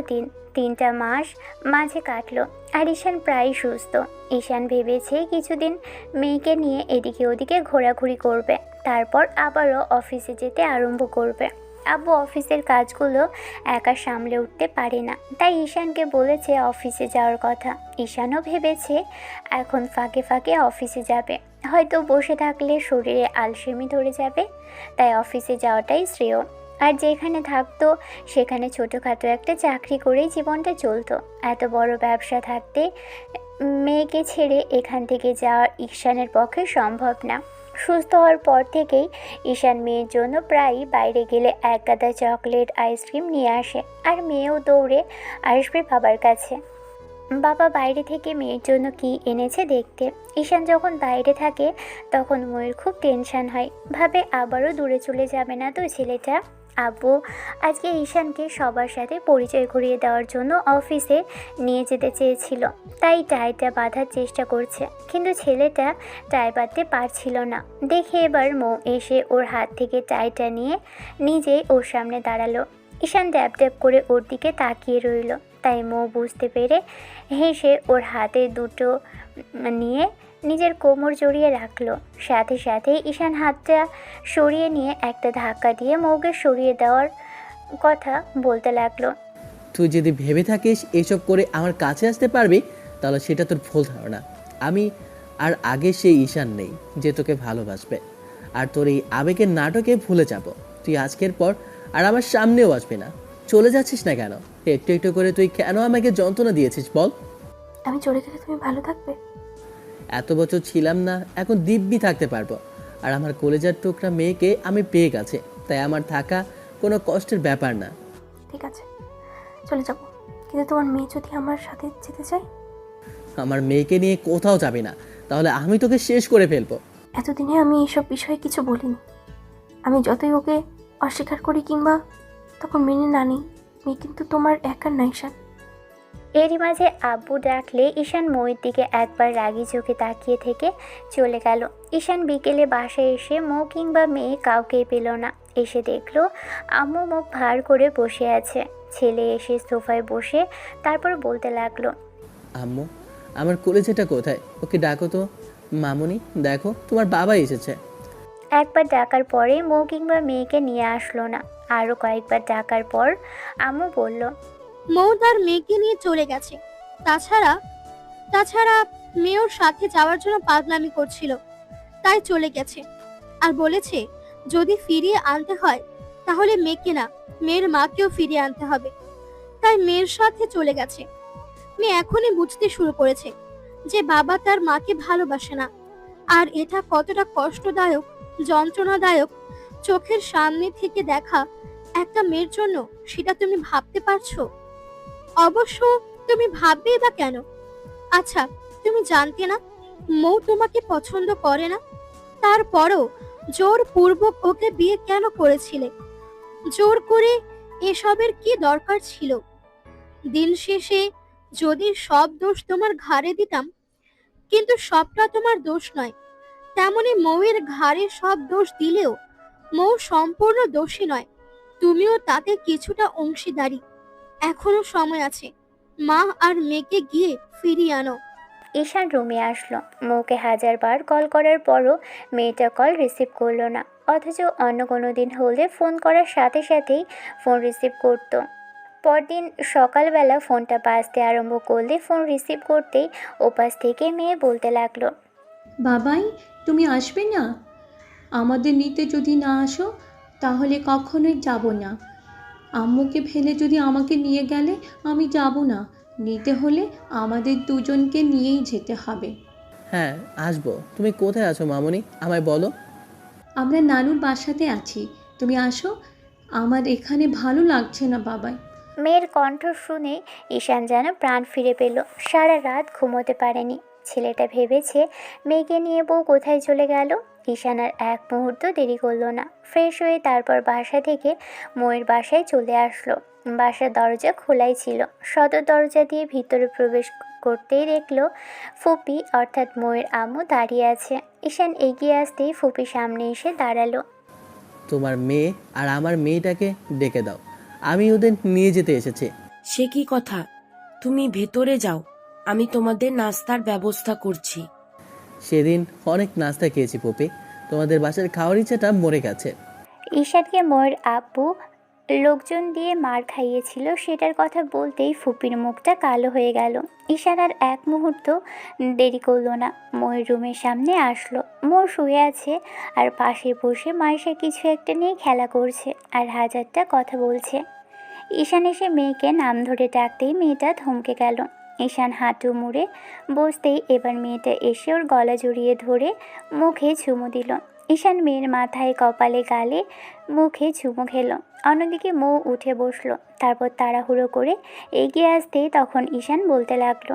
তিনটা মাস মাঝে কাটলো, আর ঈশান প্রায় সুস্থ। ঈশান ভেবেছে কিছুদিন মেয়েকে নিয়ে এদিকে ওদিকে ঘোরাঘুরি করবে, তারপর আবারও অফিসে যেতে আরম্ভ করবে। আব্বু অফিসের কাজগুলো একা সামলে উঠতে পারে না, তাই ঈশানকে বলেছে অফিসে যাওয়ার কথা। ঈশানও ভেবেছে এখন ফাঁকে ফাঁকে অফিসে যাবে, হয়তো বসে থাকলে শরীরে আলসেমি ধরে যাবে, তাই অফিসে যাওয়াটাই শ্রেয়। আর যেখানে থাকতো সেখানে ছোটোখাটো একটা চাকরি করেই জীবনটা চলতো। এত বড় ব্যবসা থাকতে মেয়েকে ছেড়ে এখান থেকে যাওয়ার ঈশানের পক্ষে সম্ভব না। সুস্থ হওয়ার পর থেকেই ঈশান মেয়ের জন্য প্রায়ই বাইরে গেলে এক গাদা চকলেট আইসক্রিম নিয়ে আসে, আর মেয়েও দৌড়ে আসবে বাবার কাছে। বাবা বাইরে থেকে মেয়ের জন্য কি এনেছে দেখতে। ঈশান যখন বাইরে থাকে তখন ময়ূর খুব টেনশন হয়, ভাবে আবারও দূরে চলে যাবে না তো ছেলেটা। আব্বু আজকে ঈশানকে সবার সাথে পরিচয় করিয়ে দেওয়ার জন্য অফিসে নিয়ে যেতে চেয়েছিল, তাই টাইটা বাঁধার চেষ্টা করছে, কিন্তু ছেলেটা টাই বাঁধতে পারছিল না। দেখে এবার মৌ এসে ওর হাত থেকে টাইটা নিয়ে নিজেই ওর সামনে দাঁড়ালো। ঈশান ড্যাব ড্যাব করে ওর দিকে তাকিয়ে রইল, তাই মৌ বুঝতে পেরে হেসে ওর হাতে দুটো নিয়ে নিজের কোমর জড়িয়ে রাখলো। সাথে সাথে ঈশান হাতটা সরিয়ে নিয়ে একটা ধাক্কা দিয়ে মৌকে সরিয়ে দেওয়ার কথা বলতে লাগলো। তুই যদি ভেবে থাকিস এইসব করে আমার কাছে আসতে পারবি তাহলে সেটা তোর ভুল ধারণা। আমি আর আগে সেই ঈশান নেই যে তোকে ভালোবাসবে। আর তোর এই আবেগের নাটকে ভুলে যাব। তুই আজকের পর আর আমার সামনেও আসবি না। চলে যাচ্ছিস না কেন? একটু একটু করে তুই কেন আমাকে যন্ত্রণা দিয়েছিস বল? আমি চলে গেলে তুমি ভালো থাকবে? এত বছর ছিলাম না, এখন দিব্যি থাকতে পারবো। আর আমার কলেজার টুকরা মেয়েকে আমি পেয়ে গেছে, তাই আমার থাকা কোনো কষ্টের ব্যাপার না। ঠিক আছে, চলে যাব, কিন্তু তোমার মেয়ে যদি আমার সাথে যেতে চায়? আমার মেয়েকে নিয়ে কোথাও যাবি না, তাহলে আমি তোকে শেষ করে ফেলবো। এতদিনে আমি এইসব বিষয়ে কিছু বলিনি। আমি যতই ওকে অস্বীকার করি কিংবা তখন মেনে না নিই, মেয়ে কিন্তু তোমার একার না ঈশান। এরই মাঝে আব্বু ডাকলে ঈশান মৌয়ের দিকে একবার রাগি চোখে তাকিয়ে থেকে চলে গেল। ঈশান বিকেলে বাসায় এসে মৌ কিংবা মেয়ে কাউকেই পেল না। এসে দেখলো আম্মু মুখ ভার করে বসে আছে। ছেলে এসে সোফায় বসে তারপর বলতে লাগলো, আম্মু, আমার কলেজাটা কোথায়? ওকে ডাকো তো। মামুনি, দেখো তোমার বাবা এসেছে। একবার ডাকার পরে মৌ কিংবা মেয়েকে নিয়ে আসলো না। আরও কয়েকবার ডাকার পর আম্মু বলল, মৌ তার মেয়েকে নিয়ে চলে গেছে। তাছাড়া তাছাড়া মেয়ের সাথে যাওয়ার জন্য পাগলামি করছিল, তাই চলে গেছে। আর বলেছে যদি ফিরিয়ে আনতে হয় তাহলে মেয়েকে না, মেয়ের মাকেও ফিরিয়ে আনতে হবে। তাই মেয়ের সাথে চলে গেছে। মেয়ে এখনই বুঝতে শুরু করেছে যে বাবা তার মাকে ভালোবাসে না। আর এটা কতটা কষ্টদায়ক, যন্ত্রণাদায়ক চোখের সামনে থেকে দেখা একটা মেয়ের জন্য, সেটা তুমি ভাবতে পারছো? অবশ্য তুমি ভাববেই বা কেন? আচ্ছা, তুমি জানতে না মৌ তোমাকে পছন্দ করে না? তারপরও জোরপূর্বক ওকে বিয়ে কেন করেছিলে? জোর করে এসবের কি দরকার ছিল? দিন শেষে যদি সব দোষ তোমার ঘাড়ে দিতাম, কিন্তু সবটা তোমার দোষ নয়, তেমনি মৌয়ের ঘাড়ে সব দোষ দিলেও মৌ সম্পূর্ণ দোষী নয়। তুমিও তাতে কিছুটা অংশীদারি। এখনো সময় আছে, মা আর মেয়েকে গিয়ে ফিরিয়ে আনো। ঈশান রুমে আসলো। মৌকে হাজারবার কল করার পরও মেয়েটা কল রিসিভ করলো না। অথচ অন্য কোনো দিন হলে ফোন করার সাথে সাথেই ফোন রিসিভ করতো। পরদিন সকালবেলা ফোনটা বাজতে আরম্ভ করলে ফোন রিসিভ করতেই ওপাশ থেকে মেয়ে বলতে লাগলো, বাবাই, তুমি আসবে না? আমাদের নিতে যদি না আসো তাহলে কখনোই যাব না। আম্মুকে ফেলে যদি আমাকে নিয়ে গেলে আমি যাব না। নিতে হলে আমাদের দুজনকে নিয়েই যেতে হবে। হ্যাঁ, আসবো। তুমি কোথায় আছো মামুনি, আমায় বলো। আমরা নানুর বাসাতে আছি, তুমি আসো। আমার এখানে ভালো লাগছে না বাবাই। মেয়ের কণ্ঠ শুনে ঈশান যেন প্রাণ ফিরে পেল। সারা রাত ঘুমোতে পারেনি। ছেলেটা ভেবেছে মেয়েকে নিয়ে বউ কোথায় চলে গেল। ঈশান আর এক মুহূর্ত দেরি করলো না। ফ্রেশ হয়ে তারপর বাসা থেকে ময়ের বাসায় চলে আসলো। বাসার দরজা খোলাই ছিল। সদর দরজা দিয়ে ভিতরে প্রবেশ করতেই দেখলো ফুপি অর্থাৎ ময়ের আম্মু দাঁড়িয়ে আছে। ঈশান এগিয়ে আসতেই ফুপি সামনে এসে দাঁড়ালো। তোমার মেয়ে আর আমার মেয়েটাকে ডেকে দাও, আমি ওদের নিয়ে যেতে এসেছি। সে কি কথা? তুমি ভেতরে যাও, আমি তোমাদের নাস্তার ব্যবস্থা করছি। সেদিন অনেক নাস্তা খেয়েছি পপি, তোমাদের বাসার খাওয়ার ইচ্ছাটা মরে গেছে। ঈশানকে ময়ের আব্বু লোকজন দিয়ে মার খাইয়েছিল সেটার কথা বলতেই ফুপির মুখটা কালো হয়ে গেল। ঈশান আর এক মুহূর্ত দেরি করলো না, ময়ের রুমের সামনে আসলো। মোর শুয়ে আছে আর পাশে বসে মায়েশা কিছু একটা নিয়ে খেলা করছে আর হাজারটা কথা বলছে। ঈশান এসে মেয়েকে নাম ধরে ডাকতেই মেয়েটা থমকে গেল। ঈশান হাঁটু মুড়ে বসতেই এবার মেয়েটা এসে ওর গলা জড়িয়ে ধরে মুখে চুমু দিল। ঈশান মেয়ের মাথায়, কপালে, গালে, মুখে চুমু খেলো। অন্যদিকে মৌ উঠে বসলো। তারপর তাড়াহুড়ো করে এগিয়ে আসতেই তখন ঈশান বলতে লাগলো,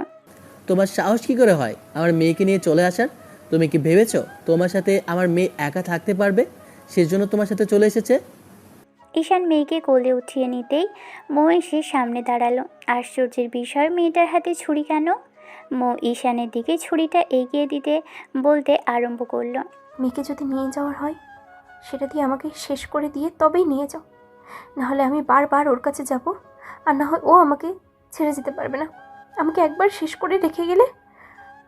তোমার সাহস কি করে হয় আমার মেয়েকে নিয়ে চলে আসার? তুমি কি ভেবেছো তোমার সাথে আমার মেয়ে একা থাকতে পারবে, সেজন্য তোমার সাথে চলে এসেছে? ঈশান মেয়েকে কোলে উঠিয়ে নিতেই মৌ এসে সামনে দাঁড়ালো। আশ্চর্যের বিষয়, মেয়েটার হাতে ছুরি কেন? মৌ ঈশানের দিকে ছুরিটা এগিয়ে দিতে বলতে আরম্ভ করলো, মেয়েকে যদি নিয়ে যাওয়ার হয় সেটা দিয়ে আমাকে শেষ করে দিয়ে তবেই নিয়ে যাও, নাহলে আমি বারবার ওর কাছে যাব, আর না হয় ও আমাকে ছেড়ে যেতে পারবে না। আমাকে একবার শেষ করে রেখে গেলে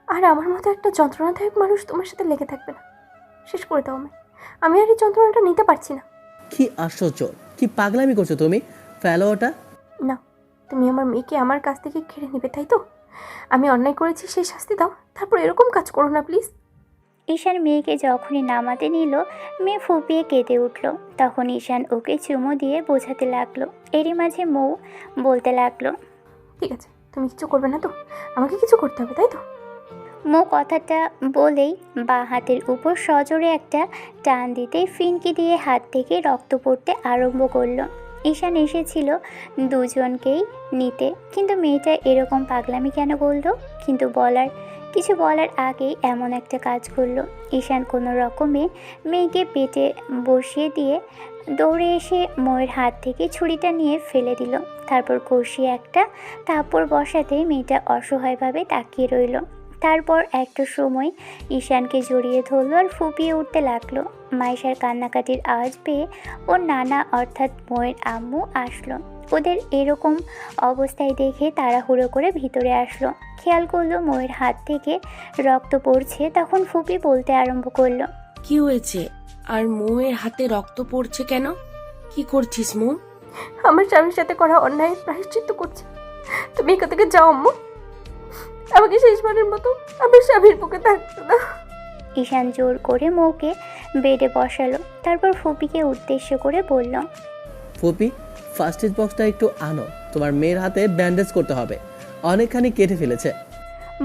আর আমার মতো একটা যন্ত্রণাদায়ক মানুষ তোমার সাথে লেগে থাকবে না। শেষ করে দাও আমায়, আমি আর এই যন্ত্রণাটা নিতে পারছি না। কি আশ্চর্য, কি পাগলামি করছো তুমি! ফেলো ওটা। না, তুমি আমার মেয়েকে আমার কাছ থেকে কেড়ে নেবে, তাই তো? আমি অন্যায় করেছি সেই শাস্তি দাও, তারপর এরকম কাজ করো না প্লিজ। ঈশান মেয়েকে যখনই নামাতে নিল, মেয়ে ফুপিয়ে কেঁদে উঠল। তখন ঈশান ওকে চুমু দিয়ে বোঝাতে লাগলো। এরই মাঝে মৌ বলতে লাগলো, ঠিক আছে, তুমি কিছু করবে না তো? আমাকে কিছু করতে হবে, তাই তো? মৌ কথাটা বলেই বাঁ হাতের উপর সজোরে একটা টান দিতেই ফিনকি দিয়ে হাত থেকে রক্ত পড়তে আরম্ভ করলো। ঈশান এসেছিল দুজনকেই নিতে, কিন্তু মেয়েটা এরকম পাগলামি কেন করলো? কিন্তু কিছু বলার আগেই এমন একটা কাজ করলো। ঈশান কোনো রকমে মেয়েকে পেটে বসিয়ে দিয়ে দৌড়ে এসে ময়ের হাত থেকে ছুরিটা নিয়ে ফেলে দিল। তারপর কষিয়ে একটা থাপ্পড় বসাতেই মেয়েটা অসহায়ভাবে তাকিয়ে রইল। তারপর একটা সময় ঈশানকে জড়িয়ে ধরলো আর ফুপিয়ে উঠতে লাগলো। মাইশার কান্নাকাটির আওয়াজ পেয়ে ওর নানা অর্থাৎ ময়ের আম্মু আসলো। ওদের এরকম অবস্থায় দেখে তাড়াহুড়ো করে ভিতরে আসলো। খেয়াল করলো ময়ের হাত থেকে রক্ত পড়ছে। তখন ফুপি বলতে আরম্ভ করলো, কি হয়েছে? আর মৌয়ের হাতে রক্ত পড়ছে কেন? কি করছিস মৌ? আমার স্বামীর সাথে করা অন্যায়ের প্রায়শ্চিত্ত করছে। তুমি এখান থেকে যাও আম্মু, আমাকে শেষবারের মতো আমার স্বামীর বুকে থাকতে দাও। ঈশান জোর করে মৌকে বেডে বসালো। তারপর ফুপিকে উদ্দেশ্য করে বলল, ফুপি, ফার্স্ট এড বক্সটা একটু আনো, তোমার মেয়ের হাতে ব্যান্ডেজ করতে হবে, অনেকখানি কেটে ফেলেছে।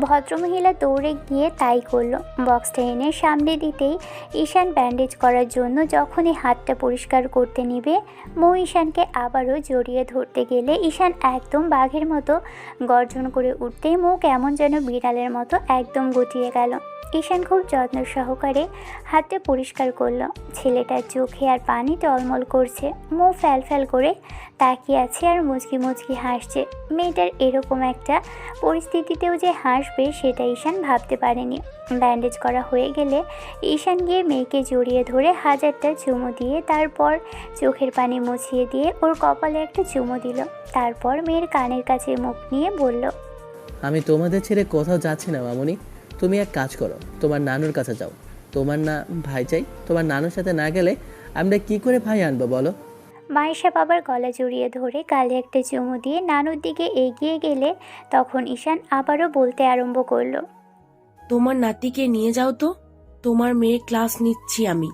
ভদ্রমহিলা দৌড়ে গিয়ে তাই করলো। বক্সটা এনে সামনে দিতেই ঈশান ব্যান্ডেজ করার জন্য যখনই হাতটা পরিষ্কার করতে নিবে, মৌ ঈশানকে আবারও জড়িয়ে ধরতে গেলে ঈশান একদম বাঘের মতো গর্জন করে উঠতেই মৌ কেমন যেন বিড়ালের মতো একদম গুটিয়ে গেল। ঈশান খুব যত্ন সহকারে হাতটা পরিষ্কার করলো। ছেলেটার চোখে আর পানি টলমল করছে। মৌ ফ্যাল ফ্যাল করে তাকিয়ে আছে আর মুচকি মুচকি হাসছে। মেয়েটার এরকম একটা পরিস্থিতিতেও যে হাসবে সেটা ঈশান ভাবতে পারেনি। ব্যান্ডেজ করা হয়ে গেলে ঈশান গিয়ে মেয়েকে জড়িয়ে ধরে হাজারটা চুমু দিয়ে তারপর চোখের পানি মুছিয়ে দিয়ে ওর কপালে একটা চুমু দিল। তারপর মেয়ের কানের কাছে মুখ নিয়ে বলল, আমি তোমাদের ছেড়ে কোথাও যাচ্ছি না মামুনি, তুমি এক কাজ করো, তোমার নানুর কাছে যাও। তোমার না ভাই চাই? তোমার নানুর সাথে না গেলে আমরা কি করে ভাই আনবো বলো? মায়েশা বাবার গলা জড়িয়ে ধরে গালে একটা চুমু দিয়ে নানুর দিকে এগিয়ে গেলে তখন ঈশান আবারও বলতে আরম্ভ করলো, তোমার নাতিকে নিয়ে যাও তো, তোমার মেয়ের ক্লাস নিচ্ছি আমি।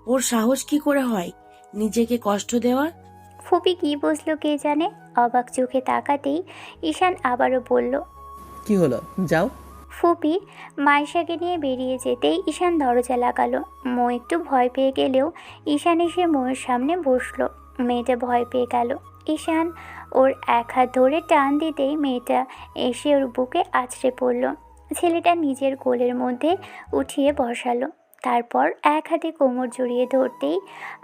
ওর সাহস কি করে হয় নিজেকে কষ্ট দেওয়ার? ফুপি কি বুঝলো কে জানে। অবাক চোখে তাকাতেই ঈশান আবারও বলল, কি হলো, যাও। ফুপি মাইশাকে নিয়ে বেরিয়ে যেতেই ঈশান দরজা লাগালো। মো একটু ভয় পেয়ে গেলেও ঈশান এসে মোয়ের সামনে বসলো। মেয়েটা ভয় পেয়ে গেল। ঈশান ওর এক হাত ধরে টান দিতেই মেয়েটা এসে ওর বুকে আছড়ে পড়ল। ছেলেটা নিজের কোলের মধ্যে উঠিয়ে বসালো। তারপর এক হাতে কোমর জড়িয়ে ধরতেই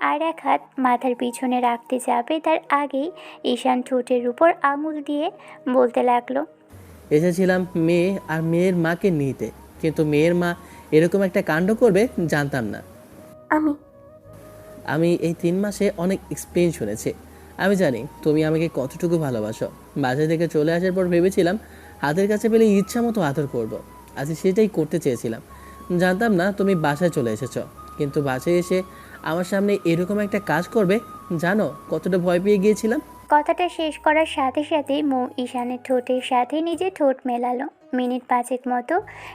আর এক হাত মাথার পিছনে রাখতে যাবে তার আগেই ঈশান ঠোঁটের উপর আঙুল দিয়ে বলতে লাগলো, এসেছিলাম মেয়ে আর মেয়ের মাকে নিতে, কিন্তু মেয়ের মা এরকম একটা কাণ্ড করবে জানতাম না। আমি এই 3 মাসে অনেক এক্সপিরিয়েন্স শুনেছি। আমি জানি তুমি আমাকে কতটুকু ভালোবাসো। বাসা থেকে চলে আসার পর ভেবেছিলাম হাতের কাছে পেলে ইচ্ছা মতো আদর করবো। আজ সেটাই করতে চেয়েছিলাম। জানতাম না তুমি বাসায় চলে এসেছো, কিন্তু বাসায় এসে আমার সামনে এরকম একটা কাজ করবে, জানো কতটা ভয় পেয়ে গিয়েছিলাম। কথাটা শেষ করার সাথে সাথেই মৌ ঈশানের ঠোঁটের সাথে নিজের ঠোঁট মেলালো। মিনিট 5 মতো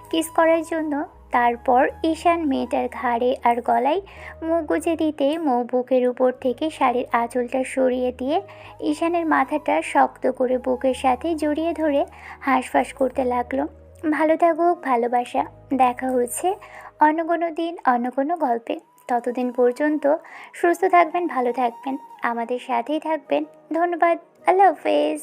কিস করার জন্য। তারপর ঈশান মেয়েটার ঘাড়ে আর গলায় মুখ গুজে দিতেই মৌ বুকের উপর থেকে শাড়ির আঁচলটা সরিয়ে দিয়ে ঈশানের মাথাটা শক্ত করে বুকের সাথে জড়িয়ে ধরে হাঁসফাঁস করতে লাগলো। ভালো থাকুক ভালোবাসা। দেখা হচ্ছে অন্য কোনো দিন অন্য কোনো গল্পে। ততদিন পর্যন্ত সুস্থ থাকবেন, ভালো থাকবেন, আমাদের সাথেই থাকবেন। ধন্যবাদ। আল্লাহ হাফেজ।